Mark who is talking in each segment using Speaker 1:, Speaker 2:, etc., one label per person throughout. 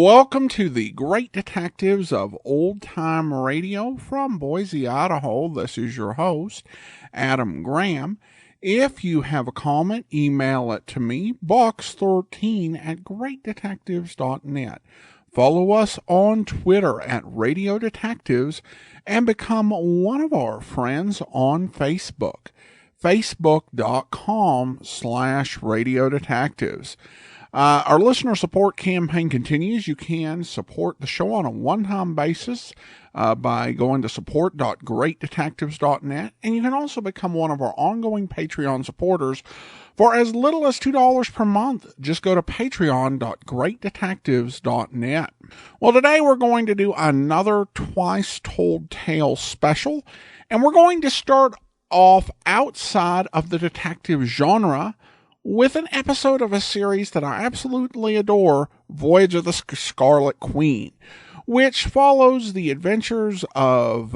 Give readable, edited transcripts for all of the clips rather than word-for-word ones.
Speaker 1: Welcome to the Great Detectives of Old Time Radio from Boise, Idaho. This is your host, Adam Graham. If you have a comment, email it to me, box13@greatdetectives.net. Follow us on Twitter at Radio Detectives and become one of our friends on Facebook, facebook.com/Radio Detectives. Our listener support campaign continues. You can support the show on a one-time basis by going to support.greatdetectives.net, and you can also become one of our ongoing Patreon supporters for as little as $2 per month. Just go to patreon.greatdetectives.net. Well, today we're going to do another Twice Told Tale special, and we're going to start off outside of the detective genre with an episode of a series that I absolutely adore, Voyage of the Scarlet Queen, which follows the adventures of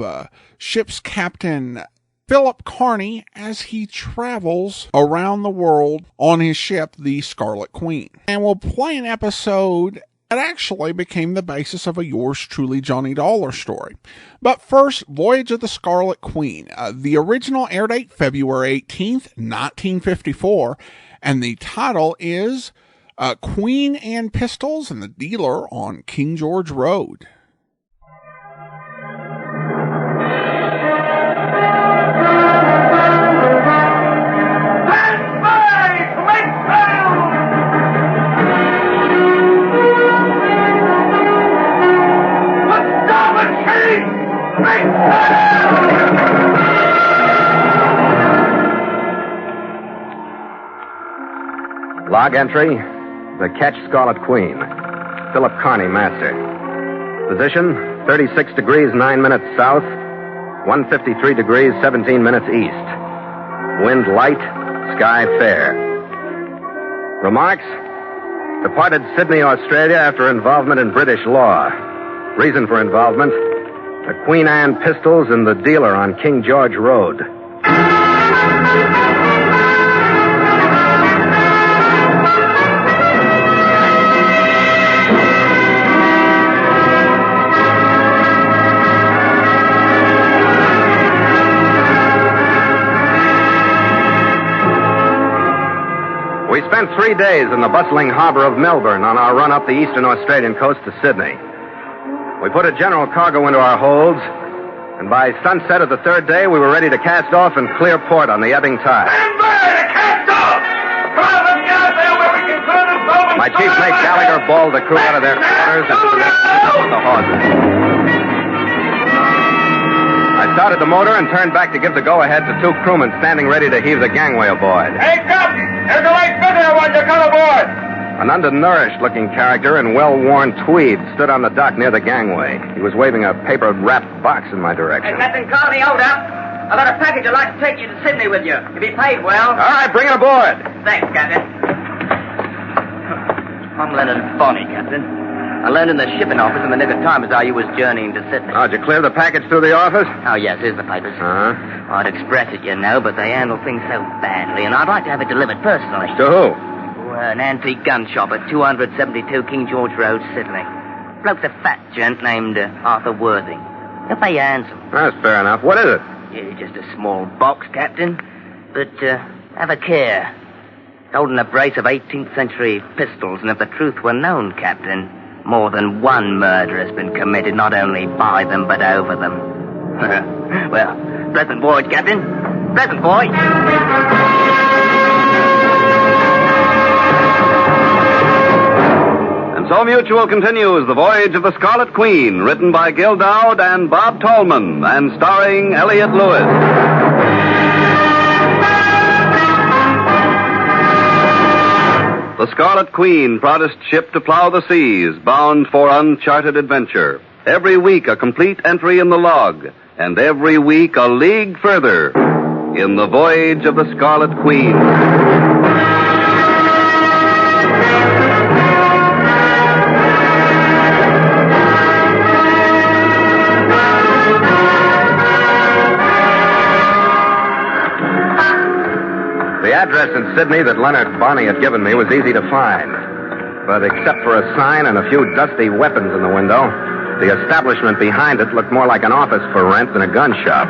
Speaker 1: ship's captain Philip Kearney as he travels around the world on his ship, the Scarlet Queen. And we'll play an episode that actually became the basis of a Yours Truly Johnny Dollar story. But first, Voyage of the Scarlet Queen. The original air date, February 18th, 1954, and the title is Queen and Pistols and the Dealer on King George Road.
Speaker 2: Log entry, the Ketch Scarlet Queen, Philip Kearney, master. Position, 36 degrees 9 minutes south, 153 degrees 17 minutes east. Wind light, sky fair. Remarks, departed Sydney, Australia after involvement in British law. Reason for involvement, the Queen Anne pistols and the dealer on King George Road. We spent 3 days in the bustling harbor of Melbourne on our run up the eastern Australian coast to Sydney. We put a general cargo into our holds, and by sunset of the third day, we were ready to cast off and clear port on the ebbing tide.
Speaker 3: Stand by to cast off! Come on, let me out there where we can turn and go and
Speaker 2: My chief mate Gallagher bawled the crew out of their quarters and on the hawsers. I started the motor and turned back to give the go-ahead to 2 crewmen standing ready to heave the gangway aboard.
Speaker 3: Hey, Captain! There's a white visitor wants to come aboard!
Speaker 2: An undernourished-looking character in well-worn tweed stood on the dock near the gangway. He was waving a paper-wrapped box in my direction.
Speaker 4: Hey, Captain Kearney, hold up. I've got a package I'd like to take you to Sydney with you. If you paid well.
Speaker 2: All right, bring it aboard.
Speaker 4: Thanks, Captain. I'm Leonard Bonney, Captain. I learned in the shipping office in the nick of time as how you was journeying to Sydney.
Speaker 2: Oh, did you clear the package through the office?
Speaker 4: Oh, yes, here's the papers.
Speaker 2: Uh-huh.
Speaker 4: I'd express it, you know, but they handle things so badly, and I'd like to have it delivered personally.
Speaker 2: To who?
Speaker 4: An antique gun shop at 272 King George Road, Sydney. Bloke's a fat gent named Arthur Worthing. He'll pay you handsome.
Speaker 2: That's fair enough. What is it?
Speaker 4: Yeah, just a small box, Captain. But have a care. It's holding a brace of 18th century pistols, and if the truth were known, Captain, more than one murder has been committed, not only by them, but over them. Well, pleasant voyage, Captain. Pleasant voyage.
Speaker 5: And so Mutual continues The Voyage of the Scarlet Queen, written by Gil Dowd and Bob Tallman, and starring Elliot Lewis. The Scarlet Queen, proudest ship to plow the seas, bound for uncharted adventure. Every week a complete entry in the log, and every week a league further in The Voyage of the Scarlet Queen. The address in Sydney that Leonard Bonney had given me was easy to find.
Speaker 2: But except for a sign and a few dusty weapons in the window, the establishment behind it looked more like an office for rent than a gun shop.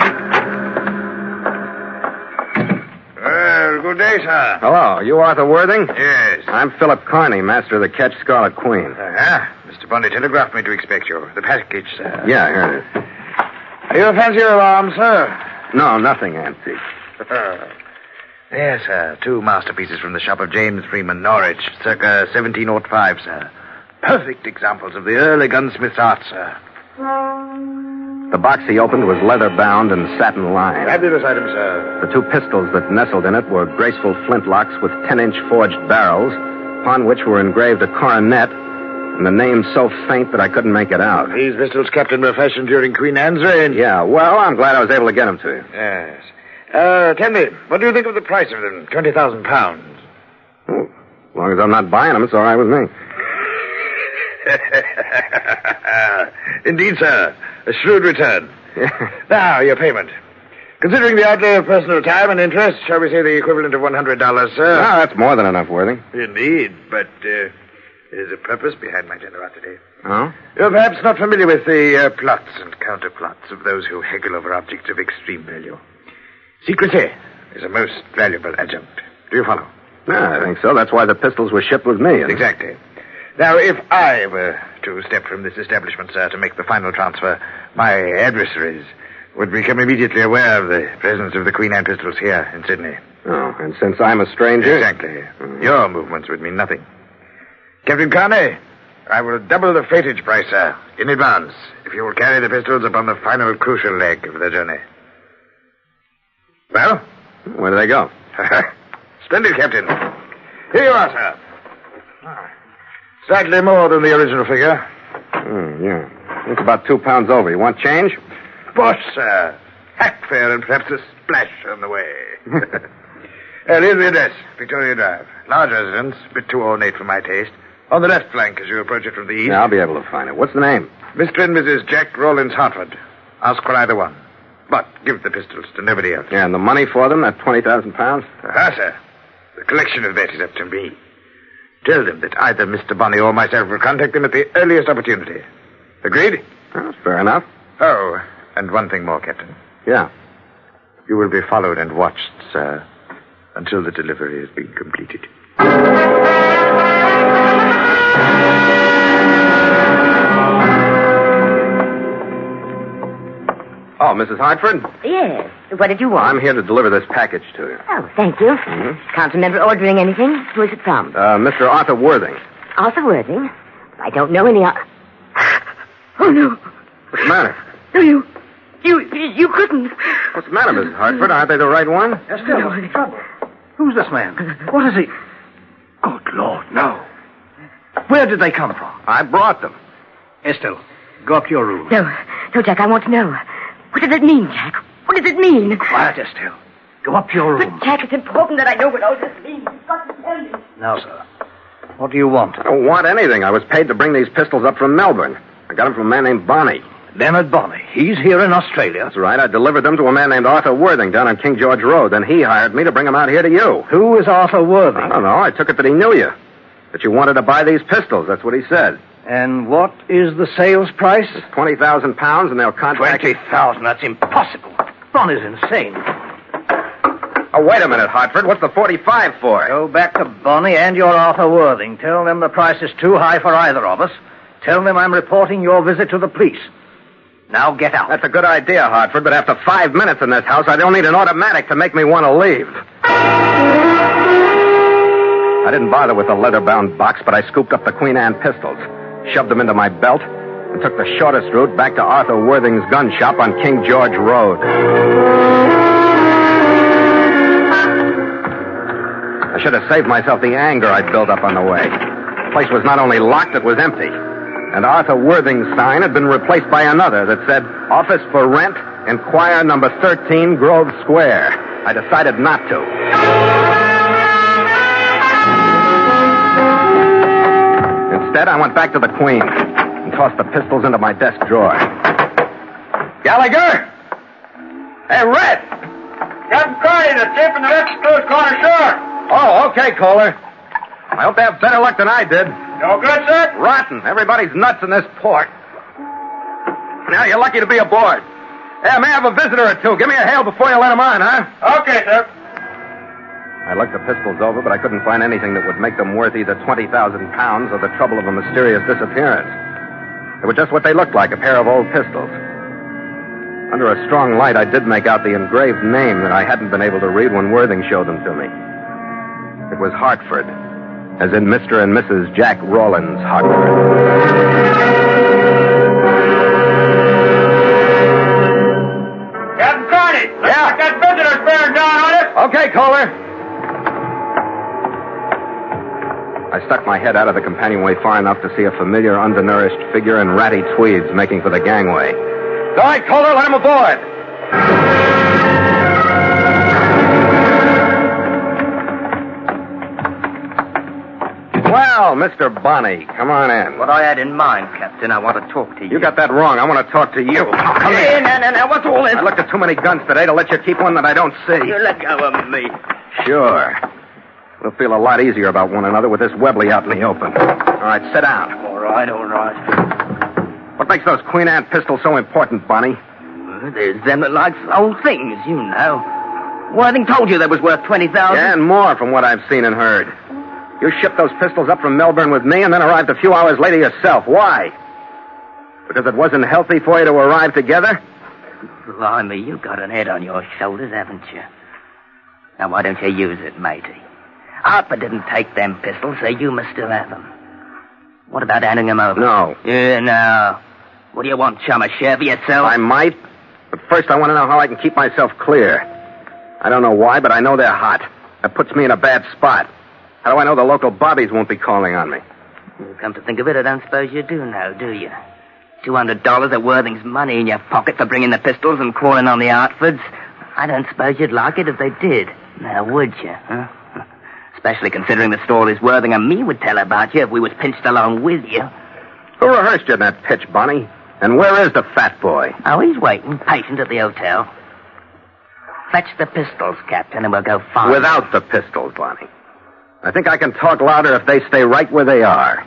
Speaker 6: Well, good day, sir.
Speaker 2: Hello, you Arthur Worthing?
Speaker 6: Yes.
Speaker 2: I'm Philip Kearney, master of the Ketch Scarlet Queen.
Speaker 6: Mr. Bundy telegraphed me to expect you. The package, sir.
Speaker 2: Yeah, here it is.
Speaker 6: Are you a fancier of arms, sir?
Speaker 2: No, nothing antique.
Speaker 6: Yes, sir. 2 masterpieces from the shop of James Freeman, Norwich, circa 1705, sir. Perfect examples of the early gunsmith's art, sir.
Speaker 2: The box he opened was leather-bound and satin-lined.
Speaker 6: Fabulous item, sir.
Speaker 2: The 2 pistols that nestled in it were graceful flintlocks with 10-inch forged barrels, upon which were engraved a coronet and the name so faint that I couldn't make it out.
Speaker 6: These pistols, Captain, were fashioned during Queen Anne's reign.
Speaker 2: Yeah, well, I'm glad I was able to get them to you.
Speaker 6: Yes. Tell me, what do you think of the price of them? 20,000 pounds.
Speaker 2: Oh, as long as I'm not buying them, it's all right with me.
Speaker 6: Indeed, sir. A shrewd return. Now, your payment. Considering the outlay of personal time and interest, shall we say the equivalent of $100, sir?
Speaker 2: No, that's more than enough, Worthing.
Speaker 6: Indeed, but there's a purpose behind my generosity.
Speaker 2: Oh?
Speaker 6: You're perhaps not familiar with the plots and counterplots of those who haggle over objects of extreme value. Secrecy is a most valuable adjunct. Do you follow?
Speaker 2: Yeah, I think so. That's why the pistols were shipped with me.
Speaker 6: Exactly. Now, if I were to step from this establishment, sir, to make the final transfer, my adversaries would become immediately aware of the presence of the Queen Anne pistols here in Sydney.
Speaker 2: Oh, and since I'm a stranger...
Speaker 6: Exactly. Your movements would mean nothing. Captain Kearney, I will double the freightage price, sir, in advance, if you will carry the pistols upon the final crucial leg of the journey. Well?
Speaker 2: Where do they go?
Speaker 6: Splendid, Captain. Here you are, sir. Slightly more than the original figure.
Speaker 2: Yeah. It's about 2 pounds over. You want change?
Speaker 6: Bosh, sir. Hack fare and perhaps a splash on the way. Here's the address, Victoria Drive. Large residence, a bit too ornate for my taste. On the left flank as you approach it from the east.
Speaker 2: Yeah, I'll be able to find it. What's the name?
Speaker 6: Mr. and Mrs. Jack Rollins Hartford. Ask for either one. But give the pistols to nobody else.
Speaker 2: Yeah, and the money for them, that 20,000 pounds?
Speaker 6: Sir. The collection of that is up to me. Tell them that either Mr. Bonney or myself will contact them at the earliest opportunity. Agreed?
Speaker 2: Well, that's fair enough.
Speaker 6: Oh, and one thing more, Captain.
Speaker 2: Yeah.
Speaker 6: You will be followed and watched, sir, until the delivery has been completed.
Speaker 2: Oh, Mrs. Hartford?
Speaker 7: Yes. What did you want?
Speaker 2: I'm here to deliver this package to you.
Speaker 7: Oh, thank you. Can't remember ordering anything. Who is it from?
Speaker 2: Mr. Arthur Worthing.
Speaker 7: Arthur Worthing? I don't know any... Oh, no.
Speaker 2: What's the matter?
Speaker 7: No, you couldn't.
Speaker 2: What's the matter, Mrs. Hartford? Aren't they the right one?
Speaker 8: Estelle, what's the trouble? Who's this man? What is he? Good Lord, no. Where did they come from?
Speaker 2: I brought them.
Speaker 8: Estelle, go up to your room.
Speaker 7: No, Jack, I want to know. What does it mean, Jack? What does it mean?
Speaker 8: Quiet, Estelle. Go up to your room.
Speaker 7: But, Jack, it's important that I know what all this means. You've got to tell me.
Speaker 8: Now, sir, what do you want?
Speaker 2: I don't want anything. I was paid to bring these pistols up from Melbourne. I got them from a man named Bonney.
Speaker 8: Leonard Bonney. He's here in Australia.
Speaker 2: That's right. I delivered them to a man named Arthur Worthing down on King George Road. Then he hired me to bring them out here to you.
Speaker 8: Who is Arthur Worthing?
Speaker 2: I don't know. I took it that he knew you. That you wanted to buy these pistols. That's what he said.
Speaker 8: And what is the sales price?
Speaker 2: It's 20,000 pounds, and they'll contract...
Speaker 8: 20,000? That's impossible. Bonney's insane.
Speaker 2: Oh, wait a minute, Hartford. What's the 45 for?
Speaker 8: Go back to Bonney and your Arthur Worthing. Tell them the price is too high for either of us. Tell them I'm reporting your visit to the police. Now get out.
Speaker 2: That's a good idea, Hartford, but after 5 minutes in this house, I don't need an automatic to make me want to leave. I didn't bother with the leather-bound box, but I scooped up the Queen Anne pistols, shoved them into my belt, and took the shortest route back to Arthur Worthing's gun shop on King George Road. I should have saved myself the anger I'd built up on the way. The place was not only locked, it was empty. And Arthur Worthing's sign had been replaced by another that said, Office for Rent, Inquire number 13, Grove Square. I decided not to. Instead, I went back to the Queen and tossed the pistols into my desk drawer. Gallagher? Hey, Red!
Speaker 3: Captain Kearney, the tip in the left close corner, sure.
Speaker 2: Oh, okay, caller. I hope they have better luck than I did.
Speaker 3: No good, sir?
Speaker 2: Rotten. Everybody's nuts in this port. Now you're lucky to be aboard. Hey, I may have a visitor or two. Give me a hail before you let him on, huh?
Speaker 3: Okay, sir.
Speaker 2: I looked the pistols over, but I couldn't find anything that would make them worth either 20,000 pounds or the trouble of a mysterious disappearance. They were just what they looked like, a pair of old pistols. Under a strong light, I did make out the engraved name that I hadn't been able to read when Worthing showed them to me. It was Hartford, as in Mr. and Mrs. Jack Rawlins Hartford.
Speaker 3: Captain Kearney, looks like that visitor's bearing down on us.
Speaker 2: Okay, Kohler. I stuck my head out of the companionway far enough to see a familiar, undernourished figure in ratty tweeds making for the gangway. All right, Kohler, let him aboard. Well, Mr. Bonney, come on in.
Speaker 4: What I had in mind, Captain, I want to talk to you.
Speaker 2: You got that wrong. I want to talk to you. Come
Speaker 4: Hey,
Speaker 2: in.
Speaker 4: now, what's all this?
Speaker 2: I looked at too many guns today to let you keep one that I don't see.
Speaker 4: You let go of me.
Speaker 2: Sure. We'll feel a lot easier about one another with this Webley out in the open. All right, sit down.
Speaker 4: All right.
Speaker 2: What makes those Queen Anne pistols so important, Bonnie?
Speaker 4: There's them that likes old things, you know. Worthing told you they was worth 20,000.
Speaker 2: Yeah, and more from what I've seen and heard. You shipped those pistols up from Melbourne with me and then arrived a few hours later yourself. Why? Because it wasn't healthy for you to arrive together?
Speaker 4: Blimey, you got an head on your shoulders, haven't you? Now, why don't you use it, matey? Harper didn't take them pistols, so you must still have them. What about handing them over?
Speaker 2: No.
Speaker 4: Yeah, no. What do you want, chum? A share for yourself?
Speaker 2: I might, but first I want to know how I can keep myself clear. I don't know why, but I know they're hot. That puts me in a bad spot. How do I know the local bobbies won't be calling on me?
Speaker 4: Come to think of it, I don't suppose you do know, do you? $200 of Worthing's money in your pocket for bringing the pistols and calling on the Hartfords. I don't suppose you'd like it if they did. Now, would you, huh? Especially considering the stories Worthing and me would tell about you if we was pinched along with you.
Speaker 2: Who rehearsed you in that pitch, Bonnie? And where is the fat boy?
Speaker 4: Oh, he's waiting, patient at the hotel. Fetch the pistols, Captain, and we'll go far.
Speaker 2: Without the pistols, Bonnie. I think I can talk louder if they stay right where they are.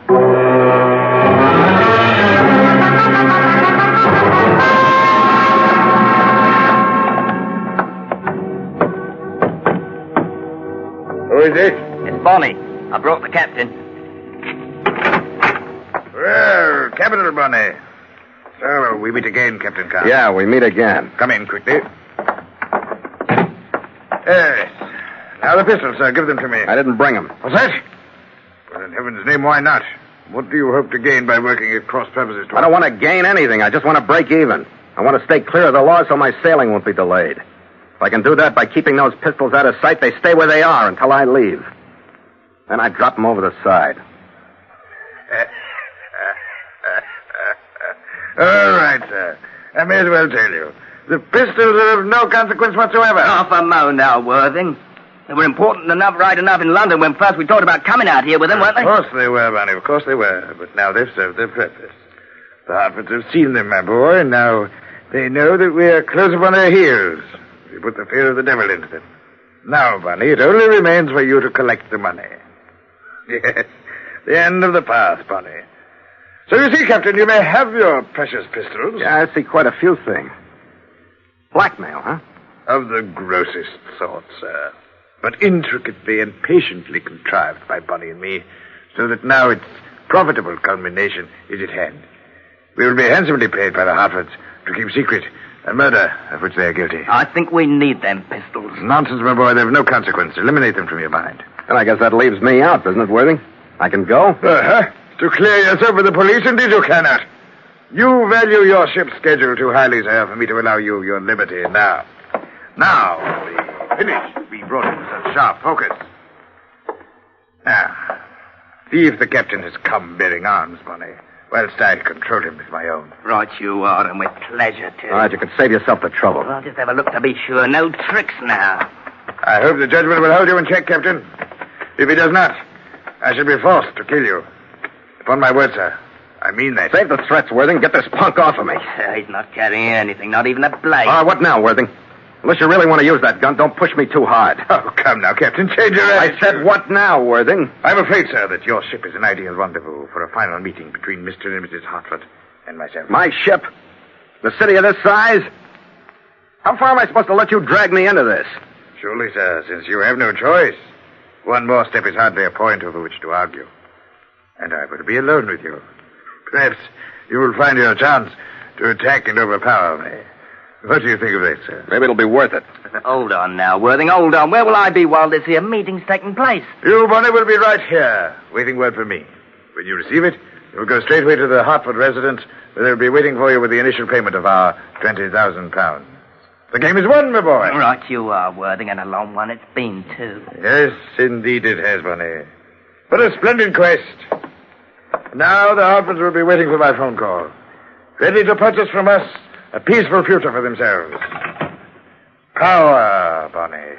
Speaker 6: Who is it?
Speaker 4: It's Bonnie. I brought the captain.
Speaker 6: Well, Capital Bonnie. So, we meet again, Captain Carr.
Speaker 2: Yeah, we meet again.
Speaker 6: Come in quickly. Yes. Now the pistols, sir. Give them to me.
Speaker 2: I didn't bring them.
Speaker 6: What's that? Well, in heaven's name, why not? What do you hope to gain by working at cross purposes?
Speaker 2: I don't want to gain anything. I just want to break even. I want to stay clear of the law so my sailing won't be delayed. If I can do that by keeping those pistols out of sight, they stay where they are until I leave. Then I drop them over the side.
Speaker 6: All right, sir. I may as well tell you. The pistols are of no consequence whatsoever.
Speaker 4: Half a mo now, Worthing. They were important enough, right enough in London when first we talked about coming out here with them, weren't they?
Speaker 6: Of course they were, Bonnie. Of course they were. But now they've served their purpose. The Hartfords have seen them, my boy, and now they know that we are close upon their heels. We put the fear of the devil into them. Now, Bonnie, it only remains for you to collect the money. Yes, the end of the path, Bonnie. So you see, Captain, you may have your precious pistols.
Speaker 2: Yeah, I see quite a few things. Blackmail, huh?
Speaker 6: Of the grossest sort, sir. But intricately and patiently contrived by Bonnie and me, so that now its profitable culmination is at hand. We will be handsomely paid by the Hartfords to keep secret a murder of which they are guilty.
Speaker 4: I think we need them pistols.
Speaker 6: Nonsense, my boy. They have no consequence. Eliminate them from your mind.
Speaker 2: Then I guess that leaves me out, doesn't it, Worthing? I can go?
Speaker 6: Uh-huh. To clear yourself with the police, indeed you cannot. You value your ship's schedule too highly, sir, for me to allow you your liberty now. Now, we finished. We brought in such sharp focus. Now, see if the captain has come bearing arms, Bonnie, whilst I control him with my own.
Speaker 4: Right you are, and with pleasure, too.
Speaker 2: All right, you can save yourself the trouble.
Speaker 4: Well, just have a look to be sure. No tricks now.
Speaker 6: I hope the judgment will hold you in check, Captain. If he does not, I shall be forced to kill you. Upon my word, sir. I mean that.
Speaker 2: Save the threats, Worthing. Get this punk off of me.
Speaker 4: He's not carrying anything, not even a blade.
Speaker 2: What now, Worthing? Unless you really want to use that gun, don't push me too hard.
Speaker 6: Oh, come now, Captain. Change your attitude.
Speaker 2: I said what now, Worthing?
Speaker 6: I'm afraid, sir, that your ship is an ideal rendezvous for a final meeting between Mr. and Mrs. Hartford and myself.
Speaker 2: My ship? The city of this size? How far am I supposed to let you drag me into this?
Speaker 6: Surely, sir, since you have no choice. One more step is hardly a point over which to argue. And I will be alone with you. Perhaps you will find your chance to attack and overpower me. What do you think of that, sir?
Speaker 2: Maybe it'll be worth it.
Speaker 4: Hold on now, Worthing, hold on. Where will I be while this here meeting's taking place?
Speaker 6: You, Bonnie, will be right here, waiting word for me. When you receive it, you'll go straightway to the Hartford residence, where they'll be waiting for you with the initial payment of our £20,000. The game is won, my boy.
Speaker 4: Right you are, Worthing, and a long one it's been, too.
Speaker 6: Yes, indeed it has, Bonnie. What a splendid quest. Now the Hartfords will be waiting for my phone call, ready to purchase from us a peaceful future for themselves. Power, Bonnie.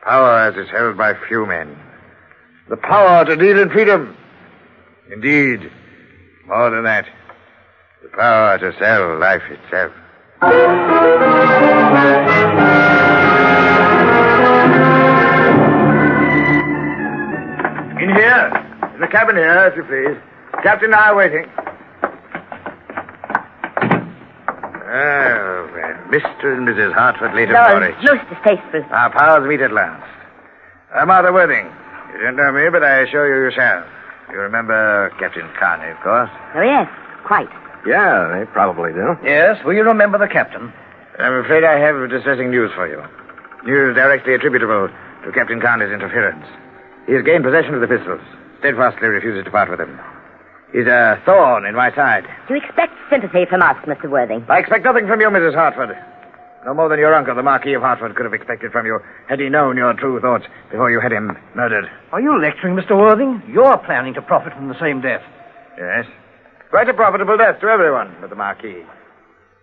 Speaker 6: Power as is held by few men. The power to deal in freedom. Indeed, more than that, the power to sell life itself. In here. In the cabin here, if you please. Captain and I are waiting. Oh, well, Mr. and Mrs. Hartford later Voyage.
Speaker 7: Most distasteful.
Speaker 6: Our powers meet at last. Martha Worthing. You don't know me, but I assure you shall. You remember Captain Kearney, of course.
Speaker 7: Oh, yes, quite.
Speaker 2: Yeah, they probably do.
Speaker 8: Yes, will you remember the captain?
Speaker 6: I'm afraid I have distressing news for you. News directly attributable to Captain Kearney's interference. He has gained possession of the pistols. Steadfastly refuses to part with them. He's a thorn in my side.
Speaker 7: Do you expect sympathy from us, Mr. Worthing?
Speaker 6: I expect nothing from you, Mrs. Hartford. No more than your uncle, the Marquis of Hartford, could have expected from you had he known your true thoughts before you had him murdered.
Speaker 8: Are you lecturing, Mr. Worthing? You're planning to profit from the same death.
Speaker 6: Yes. Quite a profitable death to everyone but the Marquis.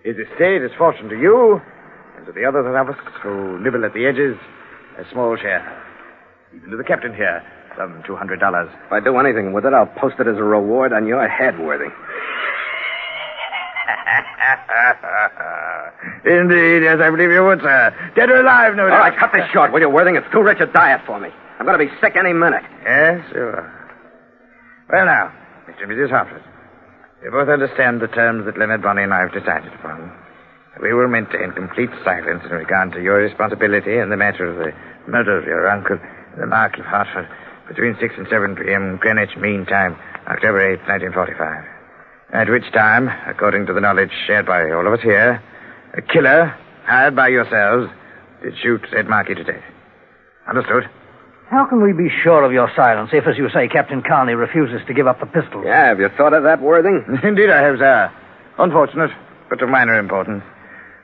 Speaker 6: His estate is fortune to you, and to the others of us who nibble at the edges, a small share. Even to the captain here, some $200.
Speaker 2: If I do anything with it, I'll post it as a reward on your head, Worthing.
Speaker 6: Indeed, yes, I believe you would, sir. Dead or alive, no doubt.
Speaker 2: All right, cut this short, will you, Worthing? It's too rich a diet for me. I'm going to be sick any minute.
Speaker 6: Yes, you are. Well, now, Mr. and Mrs. Hartford, you both understand the terms that Leonard, Bonnie, and I have decided upon. We will maintain complete silence in regard to your responsibility in the matter of the murder of your uncle, the Marquis of Hartford, between 6 and 7 p.m. Greenwich Mean Time, October 8, 1945. At which time, according to the knowledge shared by all of us here, a killer, hired by yourselves, did shoot said Marquis to death. Understood?
Speaker 8: How can we be sure of your silence if, as you say, Captain Kearney refuses to give up the pistols?
Speaker 2: Yeah, have you thought of that, Worthing?
Speaker 6: Indeed I have, sir. Unfortunate, but of minor importance.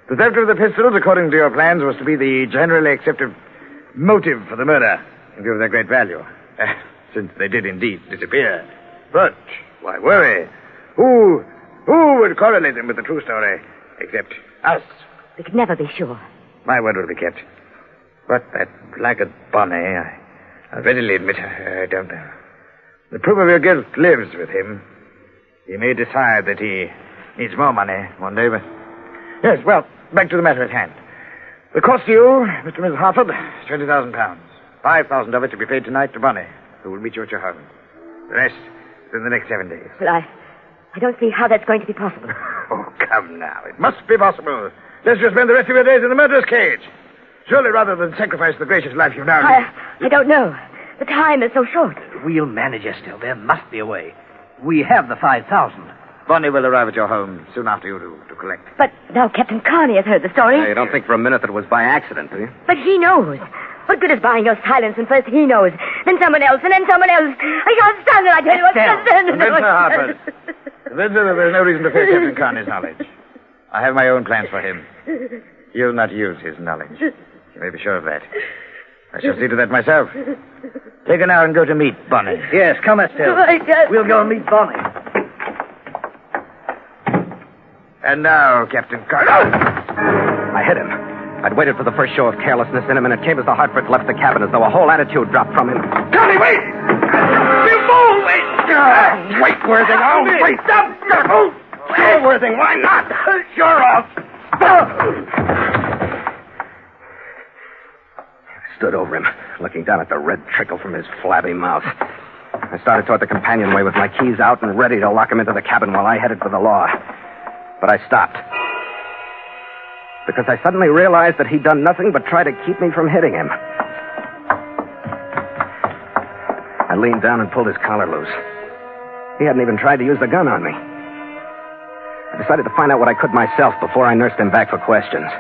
Speaker 6: The theft of the pistols, according to your plans, was to be the generally accepted motive for the murder, in view of their great value, since they did indeed disappear. But why worry? Who would correlate them with the true story, except us?
Speaker 7: We could never be sure.
Speaker 6: My word will be kept. But that blackguard Bonnie, I readily admit I don't know. The proof of your guilt lives with him. He may decide that he needs more money one day, but... Yes, well, back to the matter at hand. The cost to you, Mr. and Mrs. Hartford, is £20,000. $5,000 of it to be paid tonight to Bonnie, who will meet you at your home. The rest in the next 7 days.
Speaker 7: Well, I don't see how that's going to be possible.
Speaker 6: Oh, come now. It must be possible. Let's just spend the rest of your days in the murderer's cage. Surely, rather than sacrifice the gracious life you now live.
Speaker 7: I don't know. The time is so short.
Speaker 8: We'll manage, Estelle. There must be a way. We have the 5,000.
Speaker 6: Bonnie will arrive at your home soon after you to collect.
Speaker 7: But now Captain Kearney has heard the story.
Speaker 2: You don't think for a minute that it was by accident, do you?
Speaker 7: But he knows. What good is buying your silence when first he knows, then someone else, and then someone else? I can't stand it, I tell you.
Speaker 6: Convince her, Hartford. Convince her that there's no reason to fear Captain Kearney's knowledge. I have my own plans for him. He'll not use his knowledge. You may be sure of that. I shall see to that myself. Take her now and go to meet Bonnie.
Speaker 8: Yes, come, Estelle. We'll go and meet Bonnie.
Speaker 6: And now, Captain Kearney.
Speaker 2: I hit him. I'd waited for the first show of carelessness in him, and it came as the Hartford left the cabin, as though a whole attitude dropped from him.
Speaker 6: Kearney, wait! You fool! Wait!
Speaker 2: Wait, Worthing, I'll wait.
Speaker 6: Stop!
Speaker 2: Sure, Worthing, why not?
Speaker 6: You're off.
Speaker 2: stood over him, looking down at the red trickle from his flabby mouth. I started toward the companionway with my keys out and ready to lock him into the cabin while I headed for the law. But I stopped. Because I suddenly realized that he'd done nothing but try to keep me from hitting him. I leaned down and pulled his collar loose. He hadn't even tried to use the gun on me. I decided to find out what I could myself before I nursed him back for questions.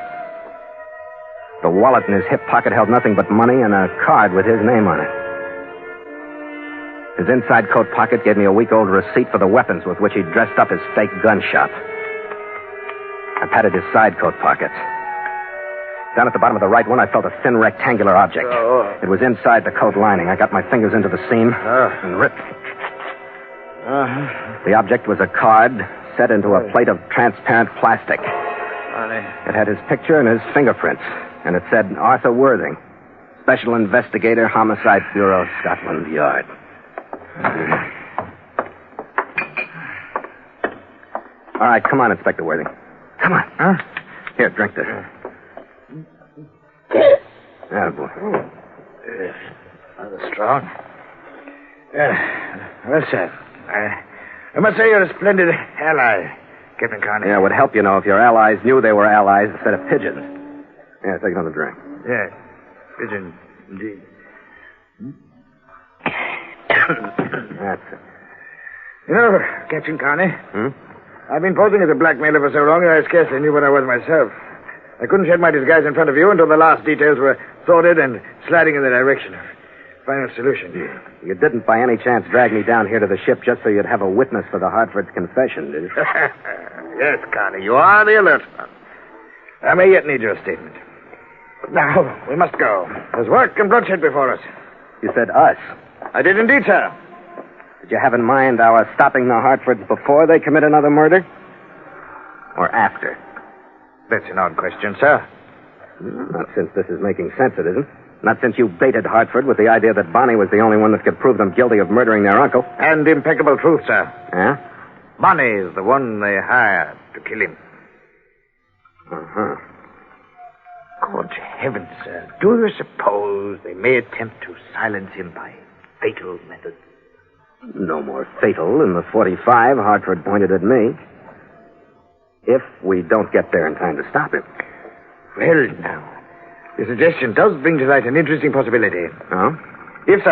Speaker 2: The wallet in his hip pocket held nothing but money and a card with his name on it. His inside coat pocket gave me a week-old receipt for the weapons with which he'd dressed up his fake gun shop. I patted his side coat pockets. Down at the bottom of the right one, I felt a thin rectangular object. It was inside the coat lining. I got my fingers into the seam and ripped. The object was a card set into a plate of transparent plastic. It had his picture and his fingerprints, and it said Arthur Worthing, Special Investigator, Homicide Bureau, Scotland Yard. All right, come on, Inspector Worthing. Come on. Huh? Here, drink this. Boy.
Speaker 6: Rather strong. Well, sir, I must say you're a splendid ally, Captain Kearney.
Speaker 2: Yeah, it would help, you know, if your allies knew they were allies instead of pigeons. Yeah, take another drink.
Speaker 6: Yes, pigeon, indeed.
Speaker 2: That's it.
Speaker 6: You know, Captain Kearney, I've been posing as a blackmailer for so long that I scarcely knew what I was myself. I couldn't shed my disguise in front of you until the last details were sorted and sliding in the direction of final solution.
Speaker 2: You didn't by any chance drag me down here to the ship just so you'd have a witness for the Hartford's confession, did you?
Speaker 6: Yes, Kearney, you are the alert one. I may yet need your statement. But now, we must go. There's work and bloodshed before us.
Speaker 2: You said us.
Speaker 6: I did indeed, sir.
Speaker 2: Did you have in mind our stopping the Hartfords before they commit another murder? Or after?
Speaker 6: That's an odd question, sir.
Speaker 2: Not since this is making sense, it isn't. Not since you baited Hartford with the idea that Bonnie was the only one that could prove them guilty of murdering their uncle.
Speaker 6: And impeccable truth, sir.
Speaker 2: Yeah?
Speaker 6: Bonnie is the one they hired to kill him.
Speaker 2: Uh-huh.
Speaker 6: Good heavens, sir. Do you suppose they may attempt to silence him by fatal methods?
Speaker 2: No more fatal than the 45 Hartford pointed at me. If we don't get there in time to stop him.
Speaker 6: Well, now, your suggestion does bring to light an interesting possibility.
Speaker 2: Oh?
Speaker 6: If,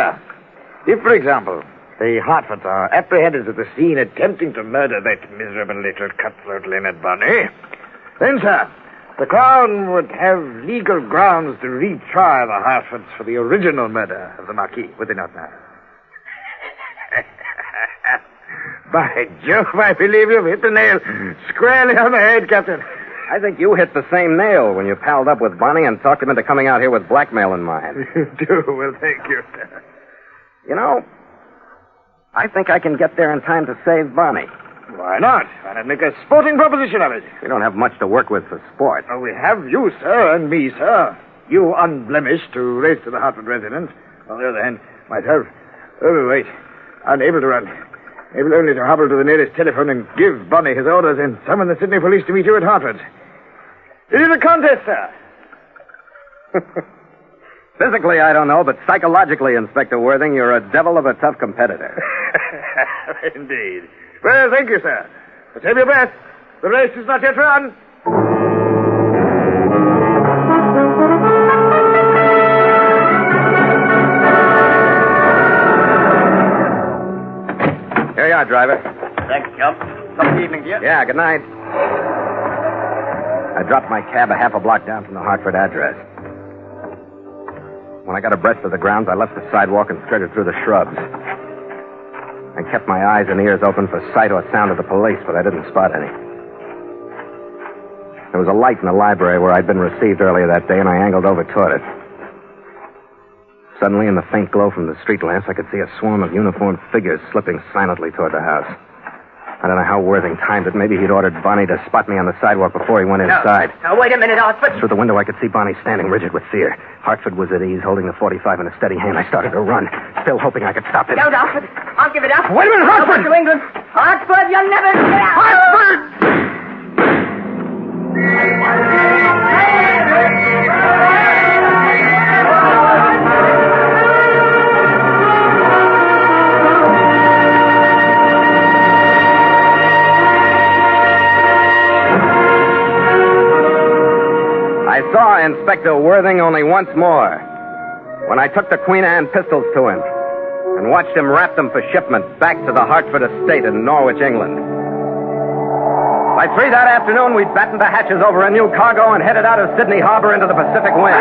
Speaker 6: for example, the Hartfords are apprehended at the scene attempting to murder that miserable little cutthroat Leonard Bonnie, then, sir, the Crown would have legal grounds to retry the Hartfords for the original murder of the Marquis, would they not now? By Jove, I believe you've hit the nail squarely on the head, Captain.
Speaker 2: I think you hit the same nail when you palled up with Bonnie and talked him into coming out here with blackmail in mind.
Speaker 6: You do? Well, thank you.
Speaker 2: You know, I think I can get there in time to save Bonnie.
Speaker 6: Why not? Why not make a sporting proposition of it?
Speaker 2: We don't have much to work with for sport.
Speaker 6: Oh, we have you, sir, and me, sir. You unblemished to race to the Hartford residence. On the other hand, myself, overweight, unable to run. Able only to hobble to the nearest telephone and give Bonnie his orders and summon the Sydney police to meet you at Hartford. It is a contest, sir.
Speaker 2: Physically, I don't know, but psychologically, Inspector Worthing, you're a devil of a tough competitor.
Speaker 6: Indeed. Well, thank you, sir. But save your breath. The race is not yet run.
Speaker 2: Here you are, driver.
Speaker 8: Thanks, Chump. Some evening to you.
Speaker 2: Yeah, good night. I dropped my cab a half a block down from the Hartford address. When I got abreast of the grounds, I left the sidewalk and skirted through the shrubs. I kept my eyes and ears open for sight or sound of the police, but I didn't spot any. There was a light in the library where I'd been received earlier that day, and I angled over toward it. Suddenly, in the faint glow from the street lamps, I could see a swarm of uniformed figures slipping silently toward the house. I don't know how Worthing timed it. Maybe he'd ordered Bonnie to spot me on the sidewalk before he went inside.
Speaker 7: Now, wait a minute, Hartford.
Speaker 2: Through the window, I could see Bonnie standing rigid with fear. Hartford was at ease, holding the 45 in a steady hand. I started to run, still hoping I could stop him.
Speaker 7: Don't, Hartford. I'll give it up.
Speaker 2: Wait a minute, Hartford!
Speaker 7: I'll go to England. Hartford, you'll never get out.
Speaker 2: Hartford! saw Inspector Worthing only once more. When I took the Queen Anne pistols to him and watched him wrap them for shipment back to the Hartford estate in Norwich, England. By 3 that afternoon, we'd battened the hatches over a new cargo and headed out of Sydney Harbor into the Pacific wind.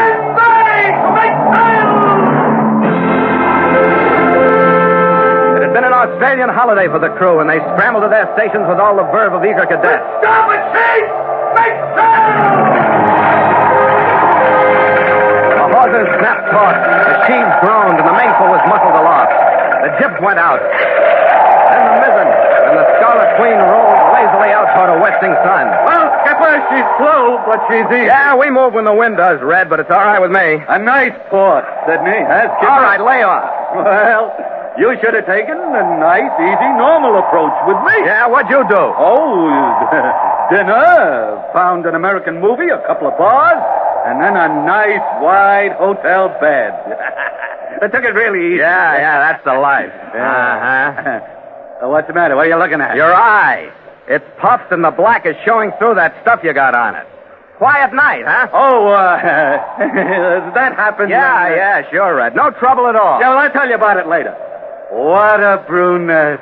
Speaker 2: It had been an Australian holiday for the crew, and they scrambled to their stations with all the verve of eager cadets.
Speaker 3: Stop it, Chief! Make sail!
Speaker 2: The hawsers snapped taut, the sheaves groaned, and the mainsail was muffled aloft. The jibs went out. Then the mizzen, and the Scarlet Queen rolled lazily out toward a westing sun.
Speaker 3: Well, Skipper, she's slow, but she's easy.
Speaker 2: Yeah, we move when the wind does, Red, but it's all right with me.
Speaker 3: A nice port, Sydney.
Speaker 2: All right, lay off.
Speaker 3: Well, you should have taken a nice, easy, normal approach with me.
Speaker 2: Yeah, what'd you do?
Speaker 3: Oh, dinner, found an American movie, a couple of bars, and then a nice, wide hotel bed. I took it really easy.
Speaker 2: Yeah, that's the life.
Speaker 3: What's the matter? What are you looking at?
Speaker 2: Your eye. It's puffed and the black is showing through that stuff you got on it. Quiet night, huh?
Speaker 3: Oh, that happened.
Speaker 2: Yeah, sure, Red. No trouble at all.
Speaker 3: Yeah, well, I'll tell you about it later. What a brunette.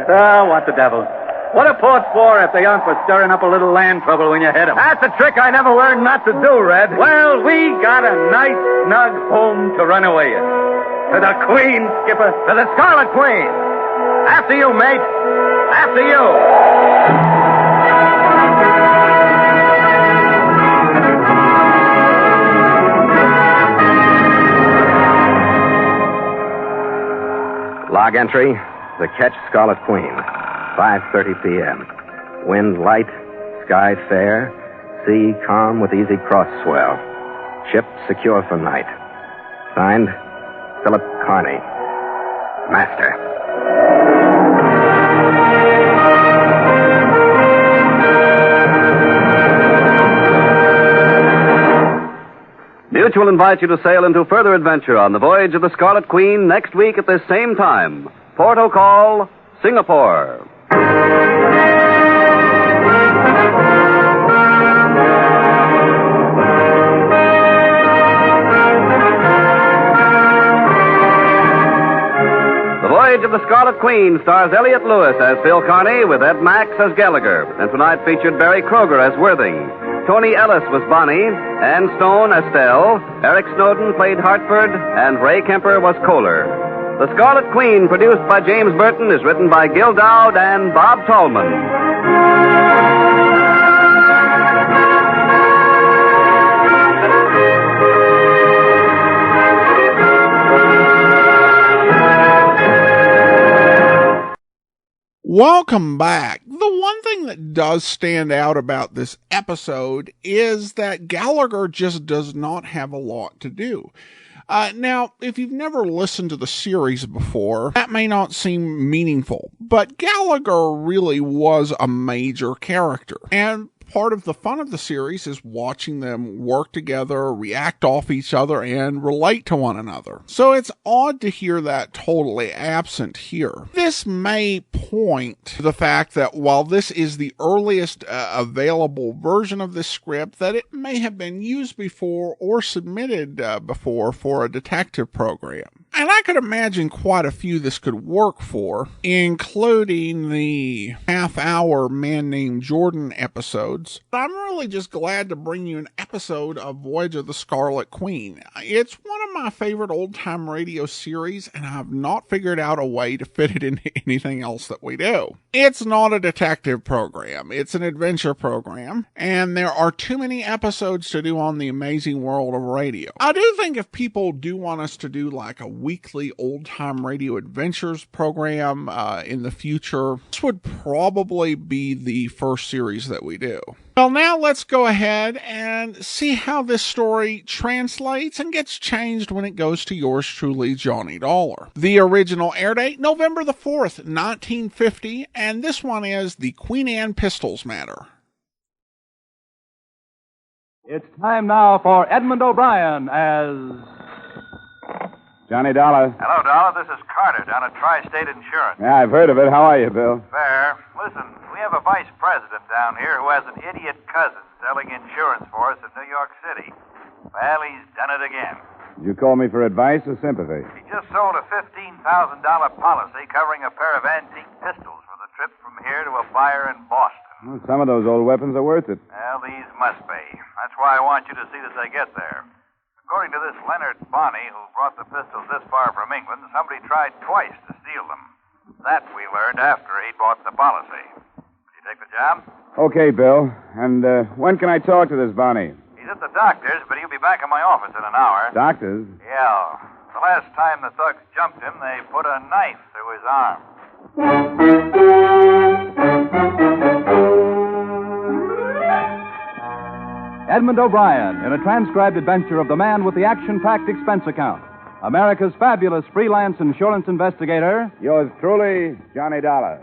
Speaker 3: Oh, what the devil. What are ports for if they aren't for stirring up a little land trouble when you hit them?
Speaker 2: That's a trick I never learned not to do, Red.
Speaker 3: Well, we got a nice, snug home to run away in. To the Queen, Skipper.
Speaker 2: To the Scarlet Queen. After you, mate. After you. Log entry, the ketch Scarlet Queen, 5:30 p.m. Wind light, sky fair, sea calm with easy cross swell. Ship secure for night. Signed, Philip Kearney, Master.
Speaker 5: Mutual invites you to sail into further adventure on the voyage of the Scarlet Queen next week at this same time. Port o' call, Singapore. The Voyage of the Scarlet Queen stars Elliot Lewis as Phil Kearney with Ed Max as Gallagher, and tonight featured Barry Kroger as Worthing. Tony Ellis was Bonnie, Ann Stone Estelle, Eric Snowden played Hartford, and Ray Kemper was Kohler. The Scarlet Queen, produced by James Burton, is written by Gil Dowd and Bob Tallman.
Speaker 1: Welcome back. The one thing that does stand out about this episode is that Gallagher just does not have a lot to do. Now, if you've never listened to the series before, that may not seem meaningful, but Gallagher really was a major character. And part of the fun of the series is watching them work together, react off each other, and relate to one another. So it's odd to hear that totally absent here. This may point to the fact that while this is the earliest available version of this script, that it may have been used before or submitted before for a detective program. And I could imagine quite a few this could work for, including the half-hour Man Named Jordan episodes. I'm really just glad to bring you an episode of Voyage of the Scarlet Queen. It's one of my favorite old-time radio series, and I've not figured out a way to fit it into anything else that we do. It's not a detective program. It's an adventure program, and there are too many episodes to do on the amazing world of radio. I do think if people do want us to do like a weekly old-time radio adventures program in the future, this would probably be the first series that we do. Well, now let's go ahead and see how this story translates and gets changed when it goes to yours truly, Johnny Dollar. The original air date, November the 4th, 1950, and this one is the Queen Anne Pistols matter.
Speaker 9: It's time now for Edmund O'Brien as
Speaker 10: Johnny Dollar.
Speaker 11: Hello, Dollar. This is Carter down at Tri-State Insurance.
Speaker 10: Yeah, I've heard of it. How are you, Bill?
Speaker 11: Fair. Listen, we
Speaker 10: have a vice president down here who has an idiot cousin selling insurance for us in New York City. Well, he's done it again.
Speaker 11: Did you call me for advice or sympathy?
Speaker 10: He just sold a $15,000 policy covering a pair of antique pistols for the trip from here to a buyer in Boston.
Speaker 11: Well, some of those old weapons are worth it.
Speaker 10: Well, these must be. That's why I want you to see that they get there. According to this Leonard Bonney, who brought the pistols this far from England, somebody tried twice to steal them. That we learned after he bought the policy. Will you take the job?
Speaker 11: Okay, Bill. And when can I talk to this Bonnie?
Speaker 10: He's at the doctor's, but he'll be back in my office in an hour.
Speaker 11: Doctor's?
Speaker 10: Yeah. The last time the thugs jumped him, they put a knife through his arm.
Speaker 9: Edmund O'Brien in a transcribed adventure of the man with the action-packed expense account. America's fabulous freelance insurance investigator.
Speaker 11: Yours truly, Johnny Dollar.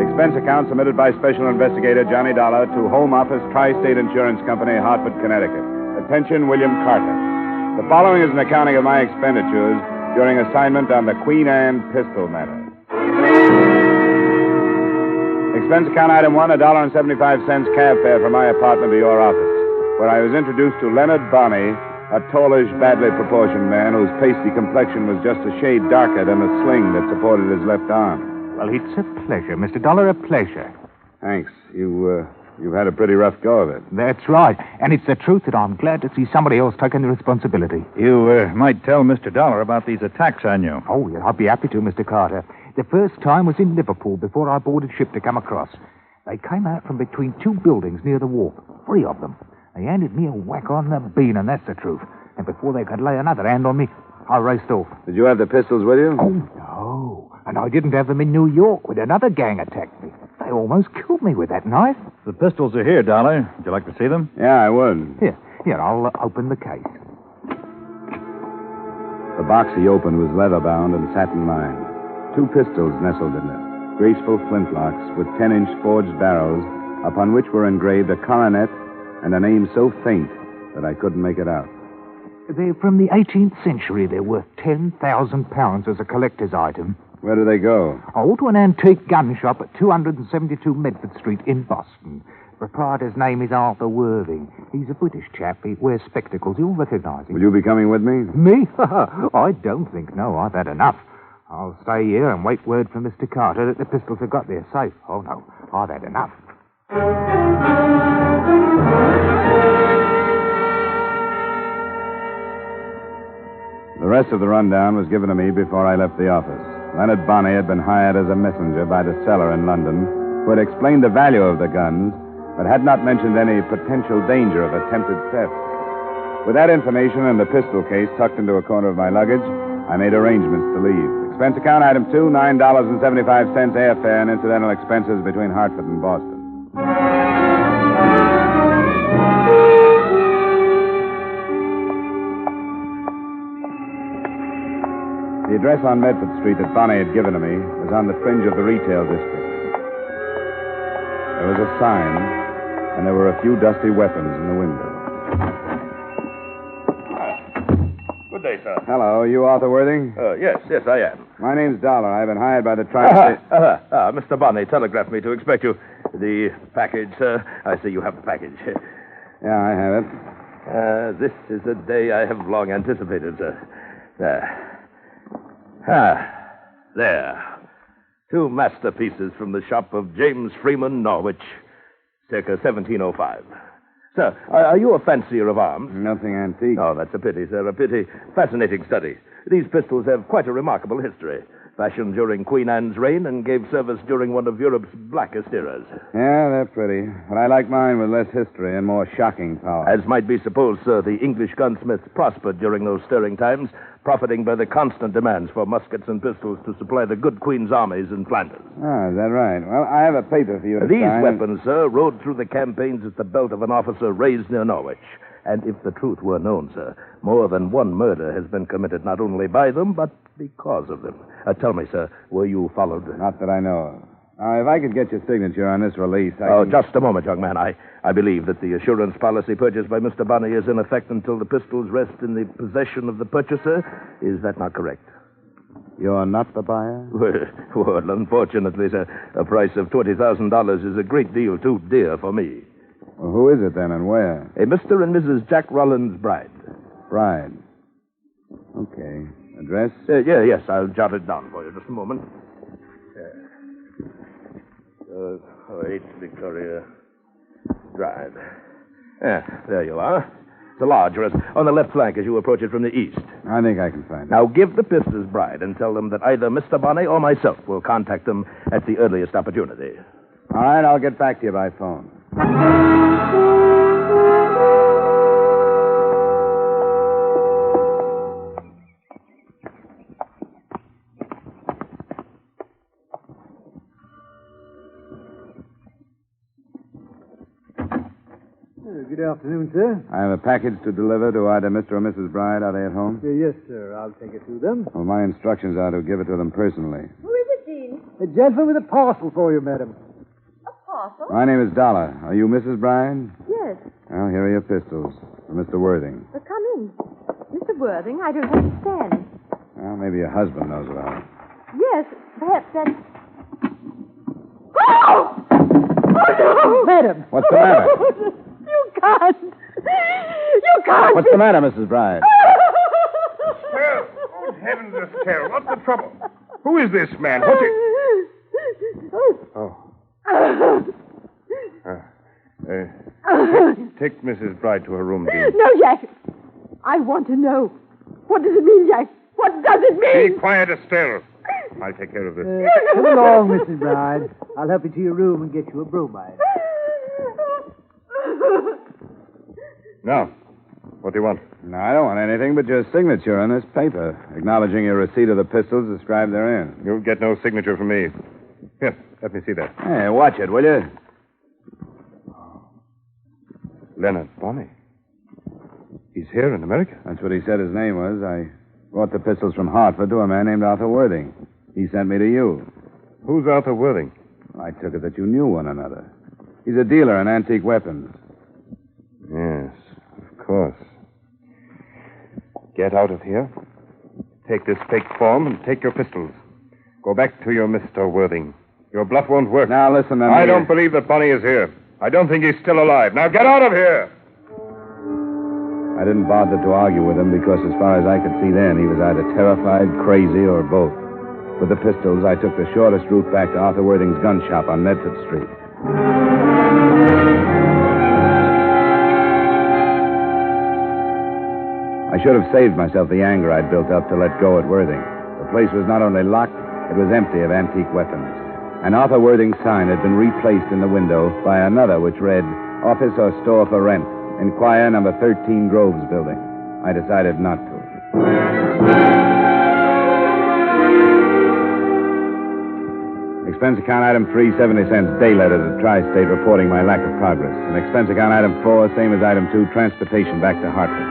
Speaker 11: Expense account submitted by Special Investigator Johnny Dollar to Home Office Tri-State Insurance Company, Hartford, Connecticut. Attention, William Carter. The following is an accounting of my expenditures during assignment on the Queen Anne pistol matter. Expense account item 1, $1.75 cab fare from my apartment to your office, where I was introduced to Leonard Bonney, a tallish, badly proportioned man whose pasty complexion was just a shade darker than the sling that supported his left arm.
Speaker 12: Well, it's a pleasure, Mr. Dollar, a pleasure.
Speaker 11: Thanks. You've had a pretty rough go of it.
Speaker 12: That's right. And it's the truth that I'm glad to see somebody else taking the responsibility.
Speaker 13: You might tell Mr. Dollar about these attacks on you.
Speaker 12: Oh, yeah, I'd be happy to, Mr. Carter. The first time was in Liverpool before I boarded ship to come across. They came out from between two buildings near the wharf, 3 of them. They handed me a whack on the bean, and that's the truth. And before they could lay another hand on me, I raced off.
Speaker 11: Did you have the pistols with you?
Speaker 12: Oh, no. And I didn't have them in New York when another gang attacked me. They almost killed me with that knife.
Speaker 13: The pistols are here, Dollar. Would you like to see them?
Speaker 11: Yeah, I would.
Speaker 12: Here, I'll open the case.
Speaker 11: The box he opened was leather-bound and satin-lined. 2 pistols nestled in it, graceful flintlocks with 10-inch forged barrels upon which were engraved a coronet and a name so faint that I couldn't make it out.
Speaker 12: They're from the 18th century. They're worth £10,000 as a collector's item.
Speaker 11: Where do they go?
Speaker 12: Oh, to an antique gun shop at 272 Medford Street in Boston. The proprietor's name is Arthur Worthing. He's a British chap. He wears spectacles. You'll recognize him.
Speaker 11: Will you be coming with me?
Speaker 12: Me? I don't think. No, I've had enough. I'll stay here and wait word from Mr. Carter that the pistols have got there safe. Oh, no, I've had enough.
Speaker 11: The rest of the rundown was given to me before I left the office. Leonard Bonney had been hired as a messenger by the seller in London, who had explained the value of the guns, but had not mentioned any potential danger of attempted theft. With that information and the pistol case tucked into a corner of my luggage, I made arrangements to leave. Expense account item 2, $9.75 airfare and incidental expenses between Hartford and Boston. The address on Medford Street that Bonney had given to me was on the fringe of the retail district. There was a sign, and there were a few dusty weapons in the window.
Speaker 14: Good day, sir.
Speaker 11: Hello, are you Arthur Worthing?
Speaker 14: Yes, I am.
Speaker 11: My name's Dollar. I've been hired by the Tri-State...
Speaker 14: Mr. Bonney telegraphed me to expect you. The package, sir. I see you have the package.
Speaker 11: Yeah, I have it.
Speaker 14: This is a day I have long anticipated, sir. There. 2 masterpieces from the shop of James Freeman, Norwich, circa 1705. Sir, are you a fancier of arms?
Speaker 11: Nothing antique.
Speaker 14: Oh, that's a pity, sir, a pity. Fascinating study. These pistols have quite a remarkable history. Fashioned during Queen Anne's reign and gave service during one of Europe's blackest eras.
Speaker 11: Yeah, they're pretty. But I like mine with less history and more shocking power.
Speaker 14: As might be supposed, sir, the English gunsmiths prospered during those stirring times, profiting by the constant demands for muskets and pistols to supply the good Queen's armies in Flanders.
Speaker 11: Ah, is that right? Well, I have a paper for you to
Speaker 14: These
Speaker 11: sign.
Speaker 14: weapons, sir, rode through the campaigns at the belt of an officer raised near Norwich. And if the truth were known, sir, more than one murder has been committed not only by them, but because of them. Tell me, sir, were you followed?
Speaker 11: Not that I know of. If I could get your signature on this release,
Speaker 14: Just a moment, young man. I believe that the assurance policy purchased by Mr. Bonney is in effect until the pistols rest in the possession of the purchaser. Is that not correct?
Speaker 11: You're not the buyer?
Speaker 14: Well, unfortunately, sir, a price of $20,000 is a great deal too dear for me.
Speaker 11: Well, who is it then, and where?
Speaker 14: A Mr. and Mrs. Jack Rollins' bride.
Speaker 11: Bride. Okay. Address?
Speaker 14: Yes, I'll jot it down for you. Just a moment. 8 Victoria Drive. There you are. It's a large residence on the left flank as you approach it from the east.
Speaker 11: I think I can find it.
Speaker 14: Now, give the Pister's bride and tell them that either Mr. Bonney or myself will contact them at the earliest opportunity.
Speaker 11: All right, I'll get back to you by phone.
Speaker 15: Good afternoon, sir.
Speaker 11: I have a package to deliver to either Mr. or Mrs. Bride. Are they at home?
Speaker 15: Yes, sir. I'll take it to them.
Speaker 11: Well, my instructions are to give it to them personally.
Speaker 7: Who is it, Dean?
Speaker 15: A gentleman with a parcel for you, madam.
Speaker 7: A parcel?
Speaker 11: My name is Dollar. Are you Mrs. Bride?
Speaker 7: Yes.
Speaker 11: Well, here are your pistols. For Mr. Worthing.
Speaker 7: But come in. Mr. Worthing, I don't understand.
Speaker 11: Well, maybe your husband knows about it.
Speaker 7: Yes, perhaps that's... Oh! Oh, no!
Speaker 15: Madam!
Speaker 11: What's the matter?
Speaker 7: You can't. You can't.
Speaker 11: What's the matter, Mrs. Bride?
Speaker 6: Estelle! Oh, heavens, Estelle, what's the trouble? Who is this man? What's it? Oh.
Speaker 16: Take Mrs. Bride to her room, Dean.
Speaker 7: No, Jack. I want to know. What does it mean, Jack? What does it mean?
Speaker 16: Be quiet, Estelle. I'll take care of this.
Speaker 15: Come along, Mrs. Bride. I'll help you to your room and get you a bromide.
Speaker 16: Now, what do you want?
Speaker 11: No, I don't want anything but your signature on this paper, acknowledging your receipt of the pistols described therein.
Speaker 16: You'll get no signature from me. Here, let me see that.
Speaker 11: Hey, watch it, will you?
Speaker 16: Leonard Bonney. He's here in America.
Speaker 11: That's what he said his name was. I brought the pistols from Hartford to a man named Arthur Worthing. He sent me to you.
Speaker 16: Who's Arthur Worthing?
Speaker 11: I took it that you knew one another. He's a dealer in antique weapons.
Speaker 16: Yes, of course. Get out of here. Take this fake form and take your pistols. Go back to your Mr. Worthing. Your bluff won't work.
Speaker 11: Now, listen to me.
Speaker 16: I don't believe that Bonney is here. I don't think he's still alive. Now, get out of here!
Speaker 11: I didn't bother to argue with him because, as far as I could see then, he was either terrified, crazy, or both. With the pistols, I took the shortest route back to Arthur Worthing's gun shop on Medford Street. I should have saved myself the anger I'd built up to let go at Worthing. The place was not only locked, it was empty of antique weapons. And Arthur Worthing's sign had been replaced in the window by another which read, Office or Store for Rent. Inquire number 13 Groves Building. I decided not to. Expense account item 3, 70 cents, day letter to Tri-State reporting my lack of progress. And expense account item 4, same as item 2, transportation back to Hartford.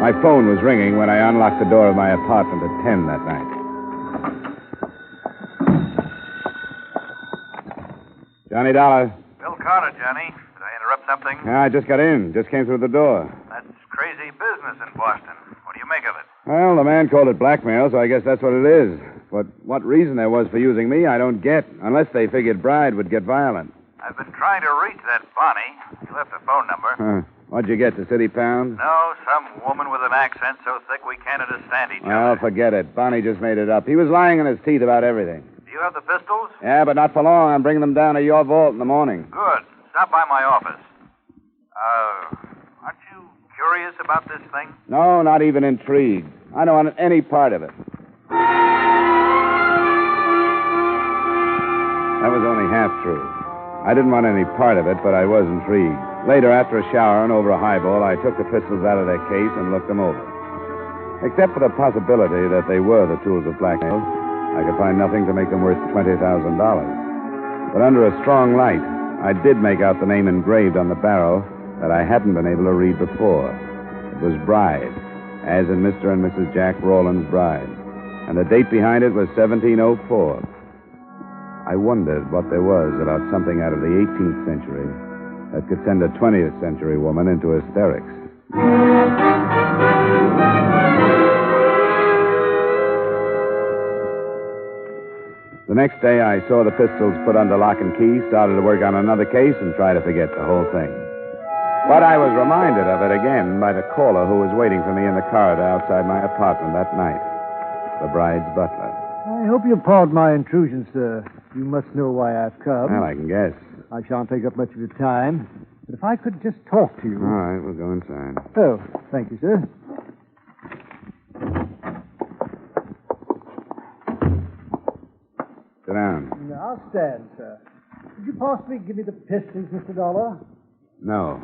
Speaker 11: My phone was ringing when I unlocked the door of my apartment at 10 that night. Johnny Dollar.
Speaker 10: Bill Carter, Johnny. Did I interrupt something?
Speaker 11: I just got in. Just came through the door.
Speaker 10: That's crazy business in Boston. What do you make of it?
Speaker 11: Well, the man called it blackmail, so I guess that's what it is. But what reason there was for using me, I don't get. Unless they figured Bride would get violent.
Speaker 10: I've been trying to reach that Bonnie. You left a phone number.
Speaker 11: What'd you get, the city pound?
Speaker 10: No, some woman with an accent so thick we can't understand each
Speaker 11: Well,
Speaker 10: other.
Speaker 11: forget it. Bonnie just made it up. He was lying on his teeth about everything.
Speaker 10: Do you have the pistols?
Speaker 11: Yeah, but not for long. I'm bringing them down to your vault in the morning.
Speaker 10: Good. Stop by my office. Aren't you curious about this thing?
Speaker 11: No, not even intrigued. I don't want any part of it. That was only half true. I didn't want any part of it, but I was intrigued. Later, after a shower and over a highball, I took the pistols out of their case and looked them over. Except for the possibility that they were the tools of blackmail, I could find nothing to make them worth $20,000. But under a strong light, I did make out the name engraved on the barrel that I hadn't been able to read before. It was Bride, as in Mr. and Mrs. Jack Rowland's Bride. And the date behind it was 1704. I wondered what there was about something out of the 18th century that could send a 20th century woman into hysterics. The next day, I saw the pistols put under lock and key, started to work on another case, and try to forget the whole thing. But I was reminded of it again by the caller who was waiting for me in the corridor outside my apartment that night, the bride's butler.
Speaker 15: I hope you'll pardon my intrusion, sir. You must know why I've come.
Speaker 11: Well, I can guess.
Speaker 15: I shan't take up much of your time. But if I could just talk to you.
Speaker 11: All right, we'll go inside.
Speaker 15: Oh, thank you, sir.
Speaker 11: Sit down.
Speaker 15: I'll stand, sir. Could you possibly give me the pistols, Mr. Dollar?
Speaker 11: No.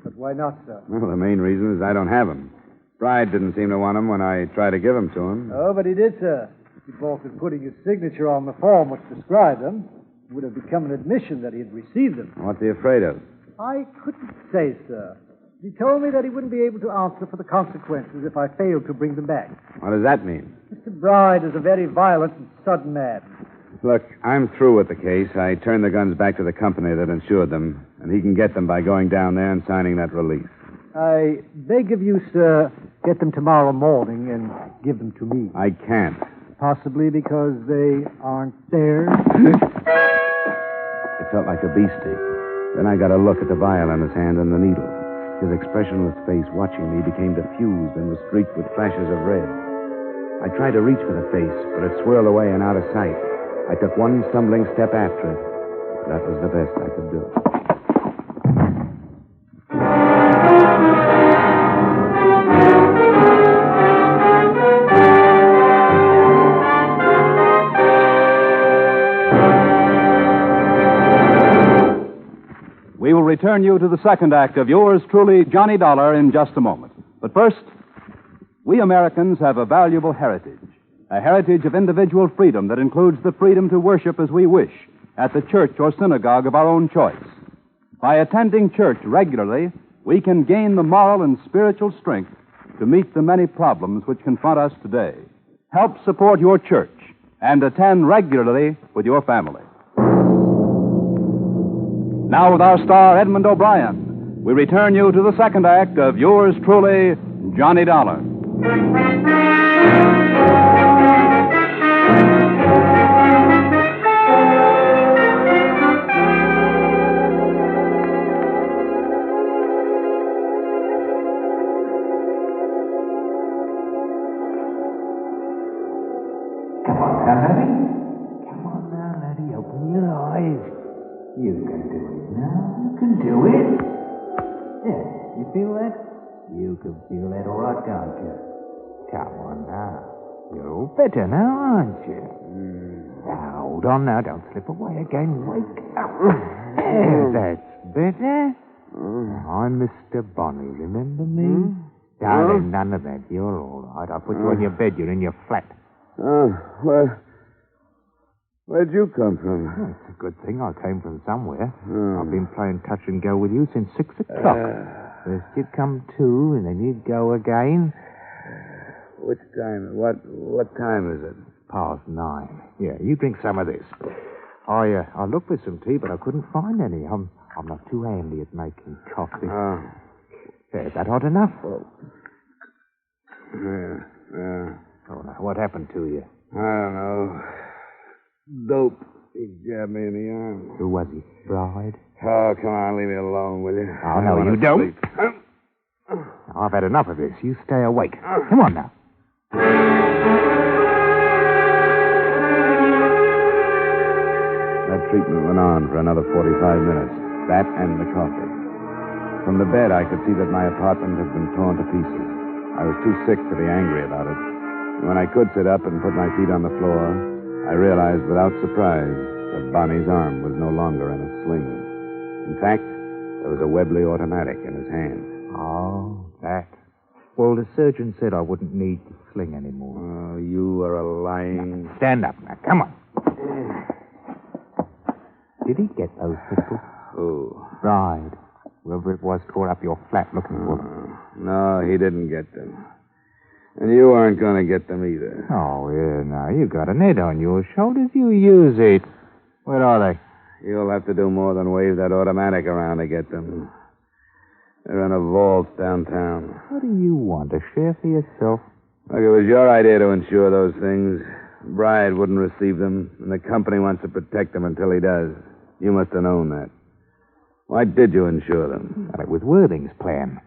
Speaker 15: But why not, sir?
Speaker 11: Well, the main reason is I don't have them. Bride didn't seem to want them when I tried to give them to him.
Speaker 15: Oh, but he did, sir. He balked at putting his signature on the form which described them. It would have become an admission that he had received them.
Speaker 11: What's he afraid of?
Speaker 15: I couldn't say, sir. He told me that he wouldn't be able to answer for the consequences if I failed to bring them back.
Speaker 11: What does that mean?
Speaker 15: Mr. Bride is a very violent and sudden man.
Speaker 11: Look, I'm through with the case. I turned the guns back to the company that insured them, and he can get them by going down there and signing that release.
Speaker 15: I beg of you, sir, get them tomorrow morning and give them to me.
Speaker 11: I can't.
Speaker 15: Possibly because they aren't there.
Speaker 11: It felt like a beastie. Then I got a look at the vial in his hand and the needle. His expressionless face watching me became diffused and was streaked with flashes of red. I tried to reach for the face, but it swirled away and out of sight. I took one stumbling step after it. That was the best I could do.
Speaker 9: We will return you to the second act of yours truly, Johnny Dollar, in just a moment. But first, we Americans have a valuable heritage. A heritage of individual freedom that includes the freedom to worship as we wish at the church or synagogue of our own choice. By attending church regularly, we can gain the moral and spiritual strength to meet the many problems which confront us today. Help support your church and attend regularly with your family. Now with our star, Edmund O'Brien, we return you to the second act of yours truly, Johnny Dollar.
Speaker 12: You can do it now. You can do it. Yeah, you feel that? You can feel that all right, can't you? Come on now. You're all better now, aren't you? Now, hold on now. Don't slip away again. Wake up. There, that's better. I'm Mr. Bonnie, remember me? Darling, none of that. You're all right. I'll put you on your bed. You're in your flat.
Speaker 11: Where'd you come from?
Speaker 12: Oh, it's a good thing I came from somewhere. I've been playing touch and go with you since 6 o'clock. First you'd come to, and then you'd go again.
Speaker 11: Which time? What time is it?
Speaker 12: 9:30. Yeah, you drink some of this. I looked for some tea, but I couldn't find any. I'm not too handy at making coffee. Is that hot enough?
Speaker 11: Yeah.
Speaker 12: Oh, now, what happened to you?
Speaker 11: I don't know. Dope. He jabbed me in the arm.
Speaker 12: Who was he? Bride?
Speaker 11: Oh, come on, leave me alone, will you?
Speaker 12: Oh, no, you don't. I've had enough of this. You stay awake. Come on now.
Speaker 11: That treatment went on for another 45 minutes. That and the coffee. From the bed, I could see that my apartment had been torn to pieces. I was too sick to be angry about it. And when I could sit up and put my feet on the floor, I realized without surprise that Bonnie's arm was no longer in a sling. In fact, there was a Webley automatic in his hand.
Speaker 12: Oh, that. Well, the surgeon said I wouldn't need the sling anymore.
Speaker 11: Oh, you are a lying...
Speaker 12: Now, stand up now. Come on. Did he get those pistols?
Speaker 11: Who?
Speaker 12: Bride. Whoever it was tore up your flat looking for them.
Speaker 11: No, he didn't get them. And you aren't going to get them either.
Speaker 12: Oh, yeah, now, you got a net on your shoulders. You use it. Where are they?
Speaker 11: You'll have to do more than wave that automatic around to get them. They're in a vault downtown.
Speaker 12: What do you want? A share for yourself?
Speaker 11: Look, it was your idea to insure those things. Bride wouldn't receive them, and the company wants to protect them until he does. You must have known that. Why did you insure them?
Speaker 12: Well, it was Worthing's plan.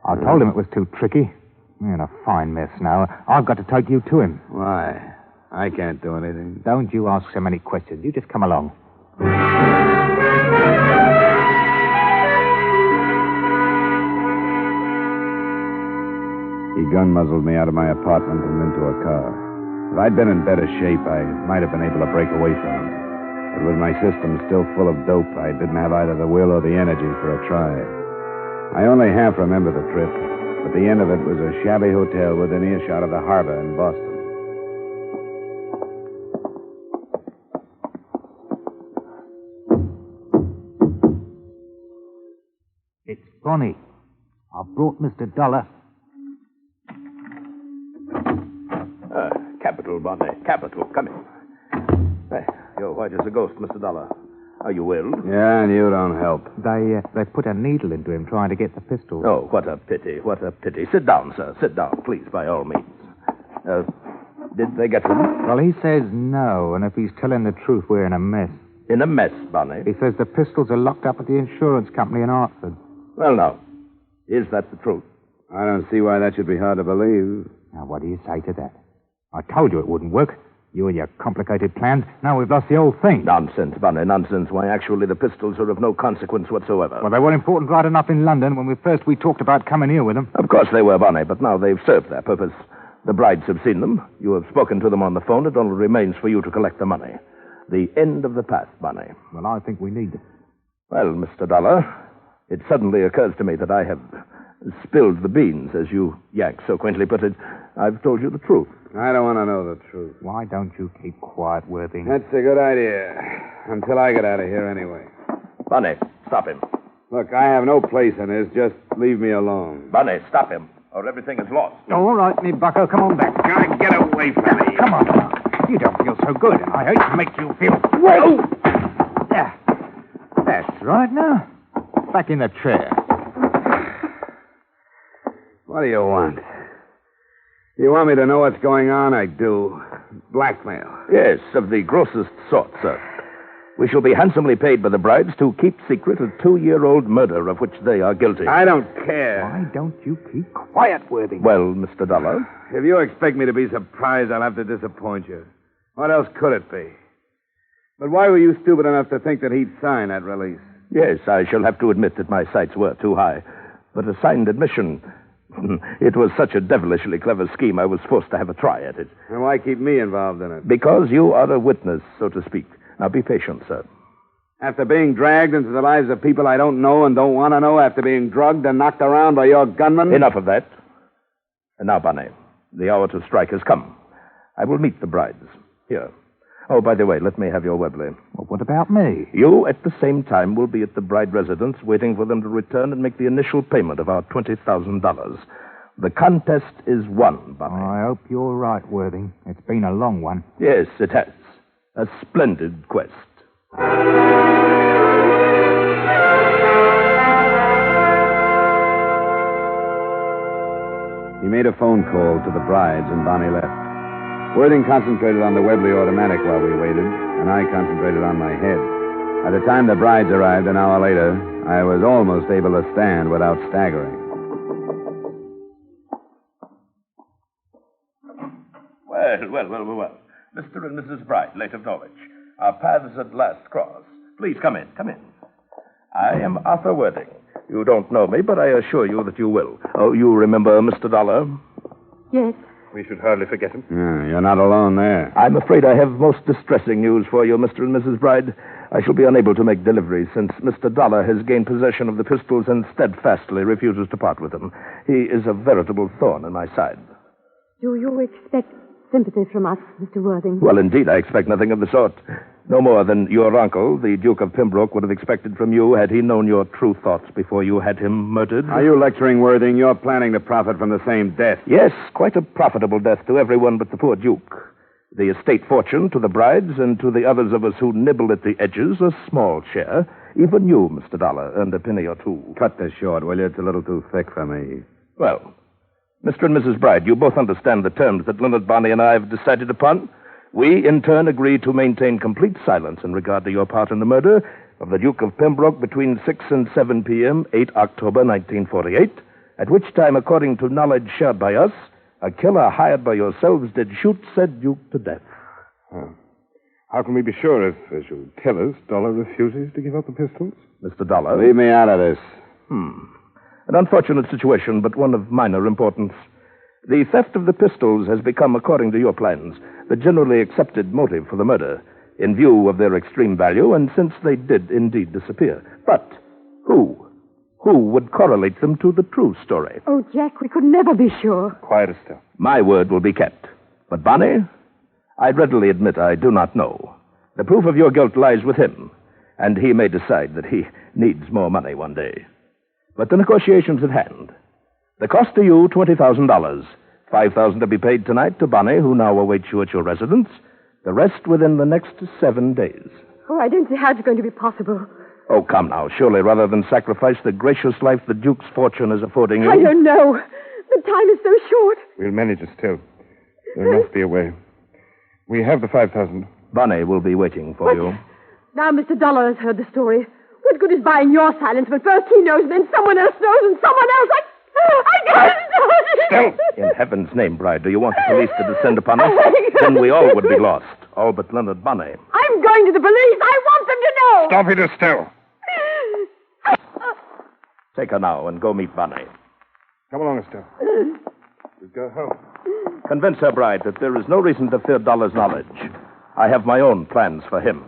Speaker 12: I told him it was too tricky. We're in a fine mess now. I've got to take you to him.
Speaker 11: Why? I can't do anything.
Speaker 12: Don't you ask so many questions. You just come along.
Speaker 11: He gun-muzzled me out of my apartment and into a car. If I'd been in better shape, I might have been able to break away from him. But with my system still full of dope, I didn't have either the will or the energy for a try. I only half remember the trip, but the end of it was a shabby hotel within earshot of the harbor in Boston.
Speaker 12: It's Bonnie. I brought Mr. Dollar.
Speaker 14: Capital, Bonnie. Capital. Come in. Hey, you're white as a ghost, Mr. Dollar. Are you ill?
Speaker 11: Yeah, and you don't help.
Speaker 12: They put a needle into him trying to get the pistol.
Speaker 14: Oh, what a pity. What a pity. Sit down, sir. Sit down, please, by all means. Did they get him?
Speaker 12: Well, he says no, and if he's telling the truth, we're in a mess.
Speaker 14: In a mess, Bonnie?
Speaker 12: He says the pistols are locked up at the insurance company in Hartford.
Speaker 14: Well, now, is that the truth?
Speaker 11: I don't see why that should be hard to believe.
Speaker 12: Now, what do you say to that? I told you it wouldn't work. You and your complicated plans. Now we've lost the whole thing.
Speaker 14: Nonsense, Bonnie, nonsense. Why, actually, the pistols are of no consequence whatsoever.
Speaker 12: Well, they were important right enough in London when we talked about coming here with them.
Speaker 14: Of course they were, Bonnie, but now they've served their purpose. The brides have seen them. You have spoken to them on the phone. It only remains for you to collect the money. The end of the past, Bonnie.
Speaker 12: Well, I think we need them.
Speaker 14: Well, Mr. Dollar, it suddenly occurs to me that I have spilled the beans, as you Yank so quaintly put it. I've told you the truth.
Speaker 11: I don't want to know the truth.
Speaker 12: Why don't you keep quiet, Worthing?
Speaker 11: That's a good idea. Until I get out of here anyway.
Speaker 14: Bonnie, stop him.
Speaker 11: Look, I have no place in this. Just leave me alone.
Speaker 14: Bonnie, stop him, or everything is lost.
Speaker 12: All right, me bucko, come on back.
Speaker 11: Gotta get away from me.
Speaker 12: Come on. You don't feel so good, and I hate to make you feel... Wait! There. That's right now. Back in the chair.
Speaker 11: What do you want? You want me to know what's going on? I do. Blackmail.
Speaker 14: Yes, of the grossest sort, sir. We shall be handsomely paid by the brides to keep secret a 2-year-old murder of which they are guilty.
Speaker 11: I don't care.
Speaker 12: Why don't you keep quiet, Worthing?
Speaker 14: Well, Mr. Dollar?
Speaker 11: If you expect me to be surprised, I'll have to disappoint you. What else could it be? But why were you stupid enough to think that he'd sign that release?
Speaker 14: Yes, I shall have to admit that my sights were too high. But a signed admission... It was such a devilishly clever scheme, I was forced to have a try at it.
Speaker 11: And why keep me involved in it?
Speaker 14: Because you are a witness, so to speak. Now, be patient, sir.
Speaker 11: After being dragged into the lives of people I don't know and don't want to know, after being drugged and knocked around by your gunmen?
Speaker 14: Enough of that. And now, Bonnie, the hour to strike has come. I will meet the brides. Here. Oh, by the way, let me have your Webley.
Speaker 12: Well, what about me?
Speaker 14: You, at the same time, will be at the bride residence waiting for them to return and make the initial payment of our $20,000. The contest is won, Bonnie.
Speaker 12: I hope you're right, Worthing. It's been a long one.
Speaker 14: Yes, it has. A splendid quest.
Speaker 11: He made a phone call to the brides, and Bonnie left. Worthing concentrated on the Webley automatic while we waited, and I concentrated on my head. By the time the brides arrived an hour later, I was almost able to stand without staggering.
Speaker 14: Well. Mr. and Mrs. Bride, late of Norwich. Our paths at last cross. Please come in. I am Arthur Worthing. You don't know me, but I assure you that you will. Oh, you remember Mr. Dollar?
Speaker 7: Yes.
Speaker 16: We should hardly forget him.
Speaker 11: Yeah, you're not alone there.
Speaker 14: I'm afraid I have most distressing news for you, Mr. and Mrs. Bride. I shall be unable to make deliveries since Mr. Dollar has gained possession of the pistols and steadfastly refuses to part with them. He is a veritable thorn in my side.
Speaker 7: Do you expect sympathy from us, Mr. Worthing?
Speaker 14: Well, indeed, I expect nothing of the sort. No more than your uncle, the Duke of Pembroke, would have expected from you had he known your true thoughts before you had him murdered.
Speaker 11: Are you lecturing, Worthing? You're planning to profit from the same death.
Speaker 14: Yes, quite a profitable death to everyone but the poor Duke. The estate fortune to the brides and to the others of us who nibble at the edges a small share. Even you, Mr. Dollar, earned a penny or two.
Speaker 11: Cut this short, will you? It's a little too thick for me.
Speaker 14: Well, Mr. and Mrs. Bride, you both understand the terms that Leonard Bonney and I have decided upon. We, in turn, agree to maintain complete silence in regard to your part in the murder of the Duke of Pembroke between 6 and 7 p.m., 8 October 1948, at which time, according to knowledge shared by us, a killer hired by yourselves did shoot said Duke to death.
Speaker 16: How can we be sure if, as you tell us, Dollar refuses to give up the pistols?
Speaker 14: Mr. Dollar?
Speaker 11: Leave me out of this.
Speaker 14: An unfortunate situation, but one of minor importance. The theft of the pistols has become, according to your plans, the generally accepted motive for the murder, in view of their extreme value, and since they did indeed disappear. But who would correlate them to the true story?
Speaker 17: Oh, Jack, we could never be sure.
Speaker 16: Quiet, Estelle.
Speaker 14: My word will be kept. But Bonnie, I'd readily admit I do not know. The proof of your guilt lies with him, and he may decide that he needs more money one day. But the negotiation's at hand. The cost to you, $20,000. $5,000 to be paid tonight to Bonnie, who now awaits you at your residence. The rest within the next 7 days.
Speaker 17: Oh, I don't see how it's going to be possible.
Speaker 14: Oh, come now. Surely, rather than sacrifice the gracious life the Duke's fortune is affording you...
Speaker 17: I don't know. The time is so short.
Speaker 16: We'll manage it still. There must be a way. We have the 5,000.
Speaker 14: Bonnie will be waiting for you.
Speaker 17: Now Mr. Dollar has heard the story. What good is buying your silence when first he knows and then someone else knows and someone else... I can't...
Speaker 14: Still! In heaven's name, Bride, do you want the police to descend upon us? Then we all would be lost. All but Leonard Bonney.
Speaker 17: I'm going to the police. I want them to know.
Speaker 16: Stop it, Estelle.
Speaker 14: Take her now and go meet Bonnie.
Speaker 16: Come along, Estelle. We'll go home.
Speaker 14: Convince her, Bride, that there is no reason to fear Dollar's knowledge. I have my own plans for him.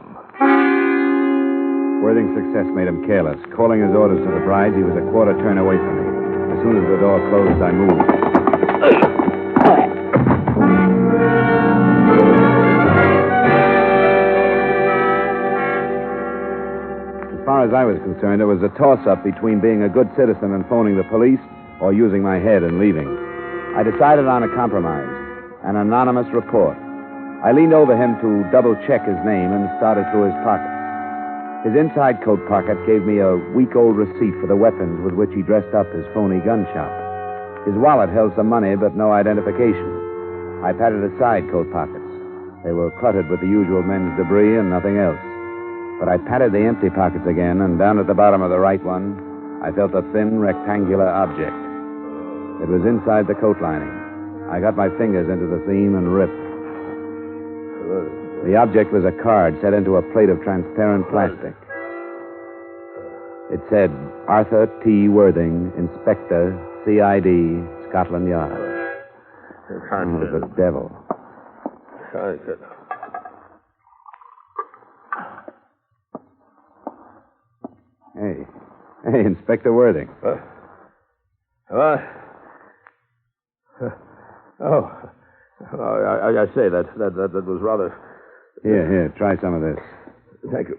Speaker 11: Worthing's success made him careless. Calling his orders to the brides, he was a quarter turn away from me. As soon as the door closed, I moved. As far as I was concerned, it was a toss-up between being a good citizen and phoning the police or using my head and leaving. I decided on a compromise, an anonymous report. I leaned over him to double-check his name and started through his pockets. His inside coat pocket gave me a week-old receipt for the weapons with which he dressed up his phony gun shop. His wallet held some money, but no identification. I patted aside coat pockets. They were cluttered with the usual men's debris and nothing else. But I patted the empty pockets again, and down at the bottom of the right one, I felt a thin, rectangular object. It was inside the coat lining. I got my fingers into the seam and ripped. The object was a card set into a plate of transparent plastic. It said, Arthur T. Worthing, Inspector, C.I.D., Scotland Yard. Oh, the devil. Hey, Inspector Worthing.
Speaker 14: I say that was rather...
Speaker 11: Here, try some of this.
Speaker 14: Thank you.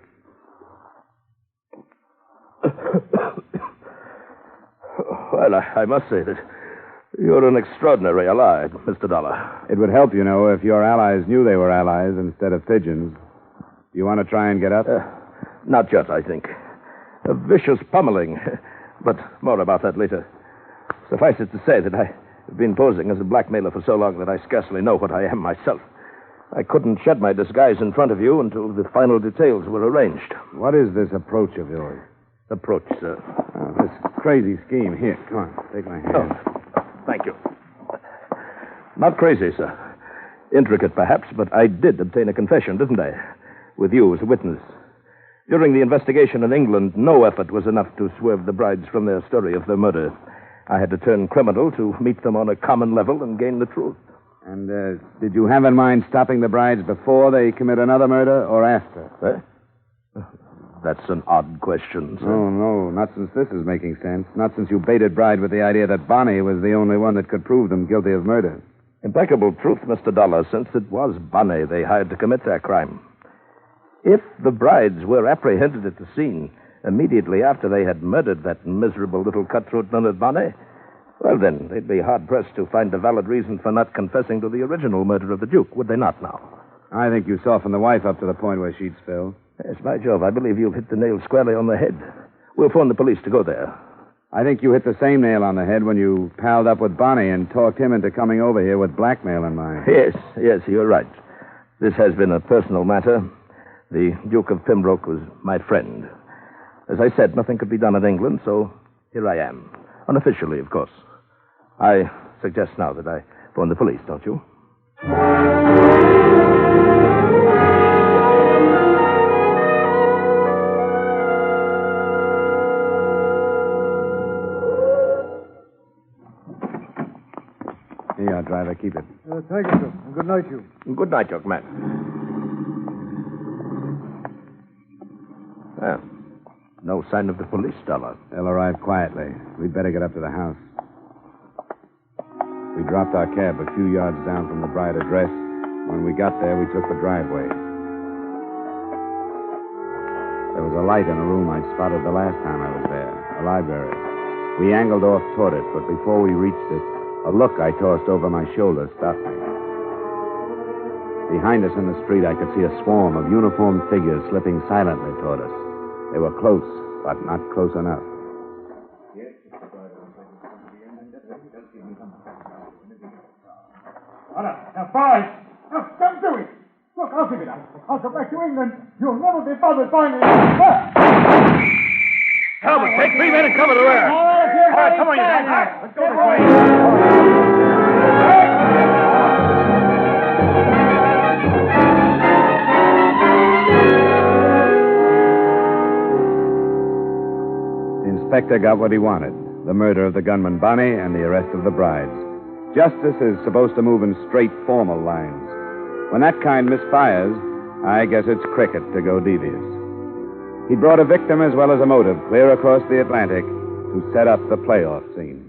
Speaker 14: Well, I must say that you're an extraordinary ally, Mr. Dollar.
Speaker 11: It would help, you know, if your allies knew they were allies instead of pigeons. Do you want to try and get up?
Speaker 14: Not yet, I think. A vicious pummeling. But more about that later. Suffice it to say that I've been posing as a blackmailer for so long that I scarcely know what I am myself. I couldn't shed my disguise in front of you until the final details were arranged.
Speaker 11: What is this approach of yours?
Speaker 14: Approach, sir?
Speaker 11: This crazy scheme. Here, come on, take my hand.
Speaker 14: Oh, thank you. Not crazy, sir. Intricate, perhaps, but I did obtain a confession, didn't I? With you as a witness. During the investigation in England, no effort was enough to swerve the brides from their story of their murder. I had to turn criminal to meet them on a common level and gain the truth.
Speaker 11: And did you have in mind stopping the brides before they commit another murder or after?
Speaker 14: That's an odd question, sir.
Speaker 11: Oh, no, not since this is making sense. Not since you baited Bride with the idea that Bonnie was the only one that could prove them guilty of murder.
Speaker 14: Impeccable truth, Mr. Dollar, since it was Bonnie they hired to commit their crime. If the brides were apprehended at the scene immediately after they had murdered that miserable little cutthroat Leonard Bonney, Well, then, they'd be hard-pressed to find a valid reason for not confessing to the original murder of the Duke, would they not now?
Speaker 11: I think you softened the wife up to the point where she'd spill.
Speaker 14: Yes, by Jove, I believe you've hit the nail squarely on the head. We'll phone the police to go there.
Speaker 11: I think you hit the same nail on the head when you palled up with Bonnie and talked him into coming over here with blackmail in mind.
Speaker 14: Yes, you're right. This has been a personal matter. The Duke of Pembroke was my friend. As I said, nothing could be done in England, so here I am. Unofficially, of course. I suggest now that I phone the police, don't you?
Speaker 11: Here, driver, keep it.
Speaker 15: Thank you, sir. Good night, you.
Speaker 14: Good night, young man. Well, no sign of the police, Dollar.
Speaker 11: They'll arrive quietly. We'd better get up to the house. We dropped our cab a few yards down from the bride address. When we got there, we took the driveway. There was a light in a room I'd spotted the last time I was there, a library. We angled off toward it, but before we reached it, a look I tossed over my shoulder stopped me. Behind us in the street, I could see a swarm of uniformed figures slipping silently toward us. They were close, but not close enough.
Speaker 18: Now, boys, don't do it. Look, I'll figure it out. I'll go back to England. You'll never be bothered by me.
Speaker 14: Talbot, take 3 men and cover the rear.
Speaker 18: All right,
Speaker 14: come on, you guys.
Speaker 18: Let's go this way.
Speaker 11: The inspector got what he wanted, the murder of the gunman Bonnie and the arrest of the brides. Justice is supposed to move in straight, formal lines. When that kind misfires, I guess it's cricket to go devious. He brought a victim as well as a motive clear across the Atlantic to set up the playoff scene.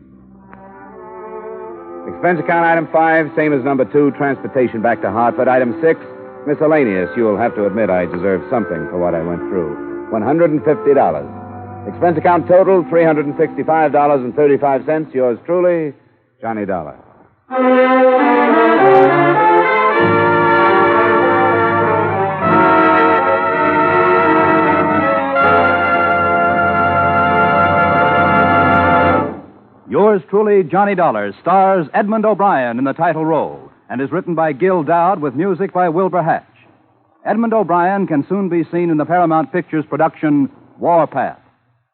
Speaker 11: Expense account item 5, same as number 2, transportation back to Hartford. Item 6, miscellaneous. You'll have to admit I deserve something for what I went through. $150. Expense account total, $365.35. Yours truly, Johnny Dollar.
Speaker 9: Yours truly, Johnny Dollar, stars Edmund O'Brien in the title role and is written by Gil Dowd with music by Wilbur Hatch. Edmund O'Brien can soon be seen in the Paramount Pictures production Warpath.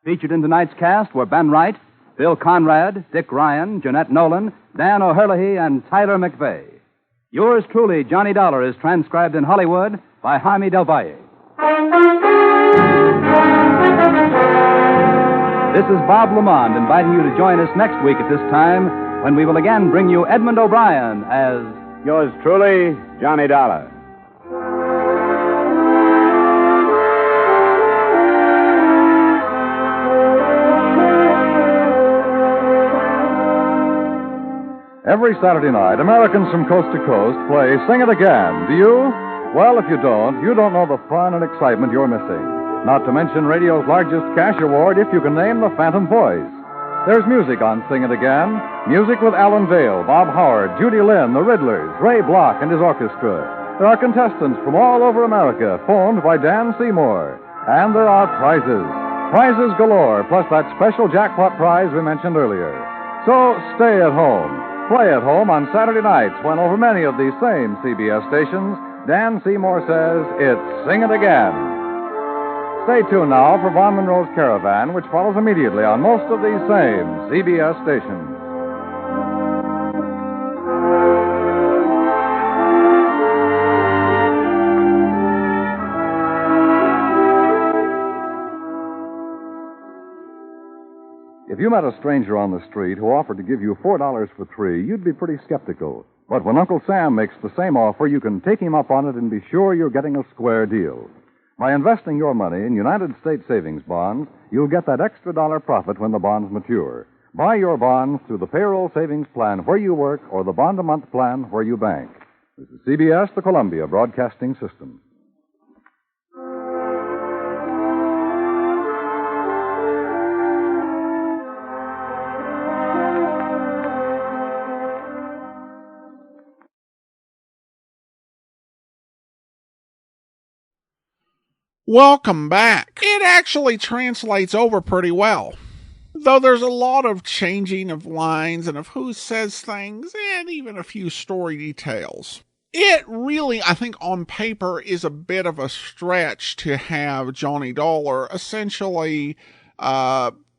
Speaker 9: Featured in tonight's cast were Ben Wright, Bill Conrad, Dick Ryan, Jeanette Nolan, Dan O'Herlihy, and Tyler McVeigh. Yours truly, Johnny Dollar, is transcribed in Hollywood by Jaime Del Valle. This is Bob Lamond inviting you to join us next week at this time when we will again bring you Edmund O'Brien as...
Speaker 11: Yours truly, Johnny Dollar.
Speaker 13: Every Saturday night, Americans from coast to coast play Sing It Again. Do you? Well, if you don't know the fun and excitement you're missing. Not to mention radio's largest cash award if you can name the Phantom Voice. There's music on Sing It Again. Music with Alan Dale, Bob Howard, Judy Lynn, the Riddlers, Ray Block and his orchestra. There are contestants from all over America, phoned by Dan Seymour. And there are prizes. Prizes galore, plus that special jackpot prize we mentioned earlier. So stay at home. Play at home on Saturday nights when over many of these same CBS stations, Dan Seymour says it's Sing It Again. Stay tuned now for Von Monroe's Caravan, which follows immediately on most of these same CBS stations. If you met a stranger on the street who offered to give you $4 for 3, you'd be pretty skeptical. But when Uncle Sam makes the same offer, you can take him up on it and be sure you're getting a square deal. By investing your money in United States savings bonds, you'll get that extra dollar profit when the bonds mature. Buy your bonds through the payroll savings plan where you work or the bond-a-month plan where you bank. This is CBS, the Columbia Broadcasting System.
Speaker 1: Welcome back. It actually translates over pretty well, though there's a lot of changing of lines and of who says things and even a few story details. It really, I think on paper, is a bit of a stretch to have Johnny Dollar essentially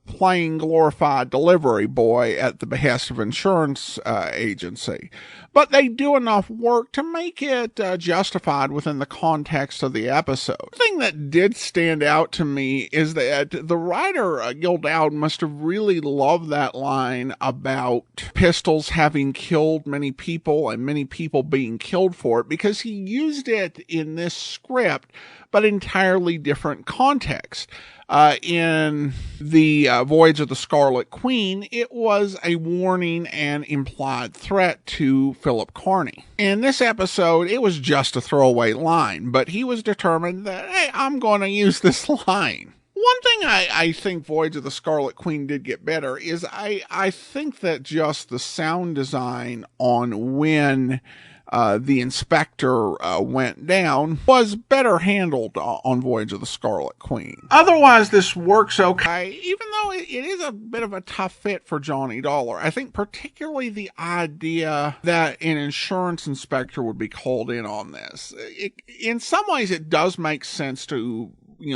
Speaker 1: playing glorified delivery boy at the behest of insurance agency. But they do enough work to make it justified within the context of the episode. The thing that did stand out to me is that the writer, Gil Dowd, must have really loved that line about pistols having killed many people and many people being killed for it, because he used it in this script, but entirely different context. In the Voyage of the Scarlet Queen, it was a warning and implied threat to Philip Kearney. In this episode, it was just a throwaway line, but he was determined that, hey, I'm going to use this line. One thing I think Voyage of the Scarlet Queen did get better is I think that just the sound design on when the inspector went down was better handled on Voyage of the Scarlet Queen. Otherwise, this works okay, even though it is a bit of a tough fit for Johnny Dollar. I think particularly the idea that an insurance inspector would be called in on this. In some ways, it does make sense to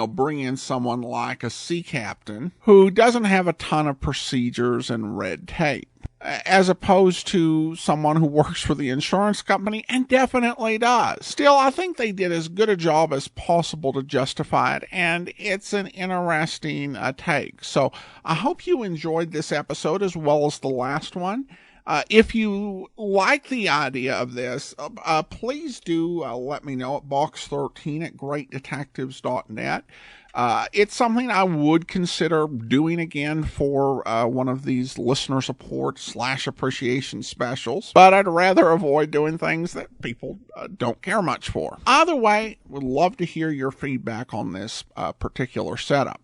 Speaker 1: bring in someone like a sea captain who doesn't have a ton of procedures and red tape, as opposed to someone who works for the insurance company and definitely does. Still, I think they did as good a job as possible to justify it, and it's an interesting take. So I hope you enjoyed this episode as well as the last one. If you like the idea of this, please do let me know at box13@greatdetectives.net. It's something I would consider doing again for one of these listener support / appreciation specials, but I'd rather avoid doing things that people don't care much for. Either way, would love to hear your feedback on this particular setup.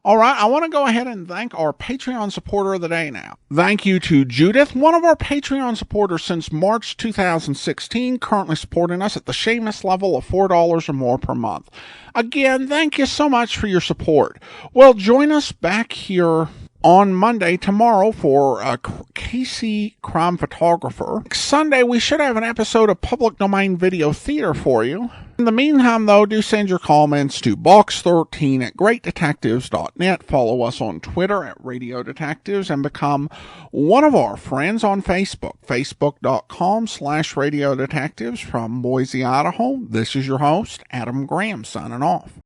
Speaker 1: All right, I want to go ahead and thank our Patreon supporter of the day now. Thank you to Judith, one of our Patreon supporters since March 2016, currently supporting us at the shameless level of $4 or more per month. Again, thank you so much for your support. Well, join us back here on Monday, tomorrow, for Casey Crime Photographer. Next Sunday, we should have an episode of Public Domain Video Theater for you. In the meantime, though, do send your comments to box13@greatdetectives.net. Follow us on Twitter at Radio Detectives and become one of our friends on Facebook, facebook.com/Radio Detectives. From Boise, Idaho, this is your host, Adam Graham, signing off.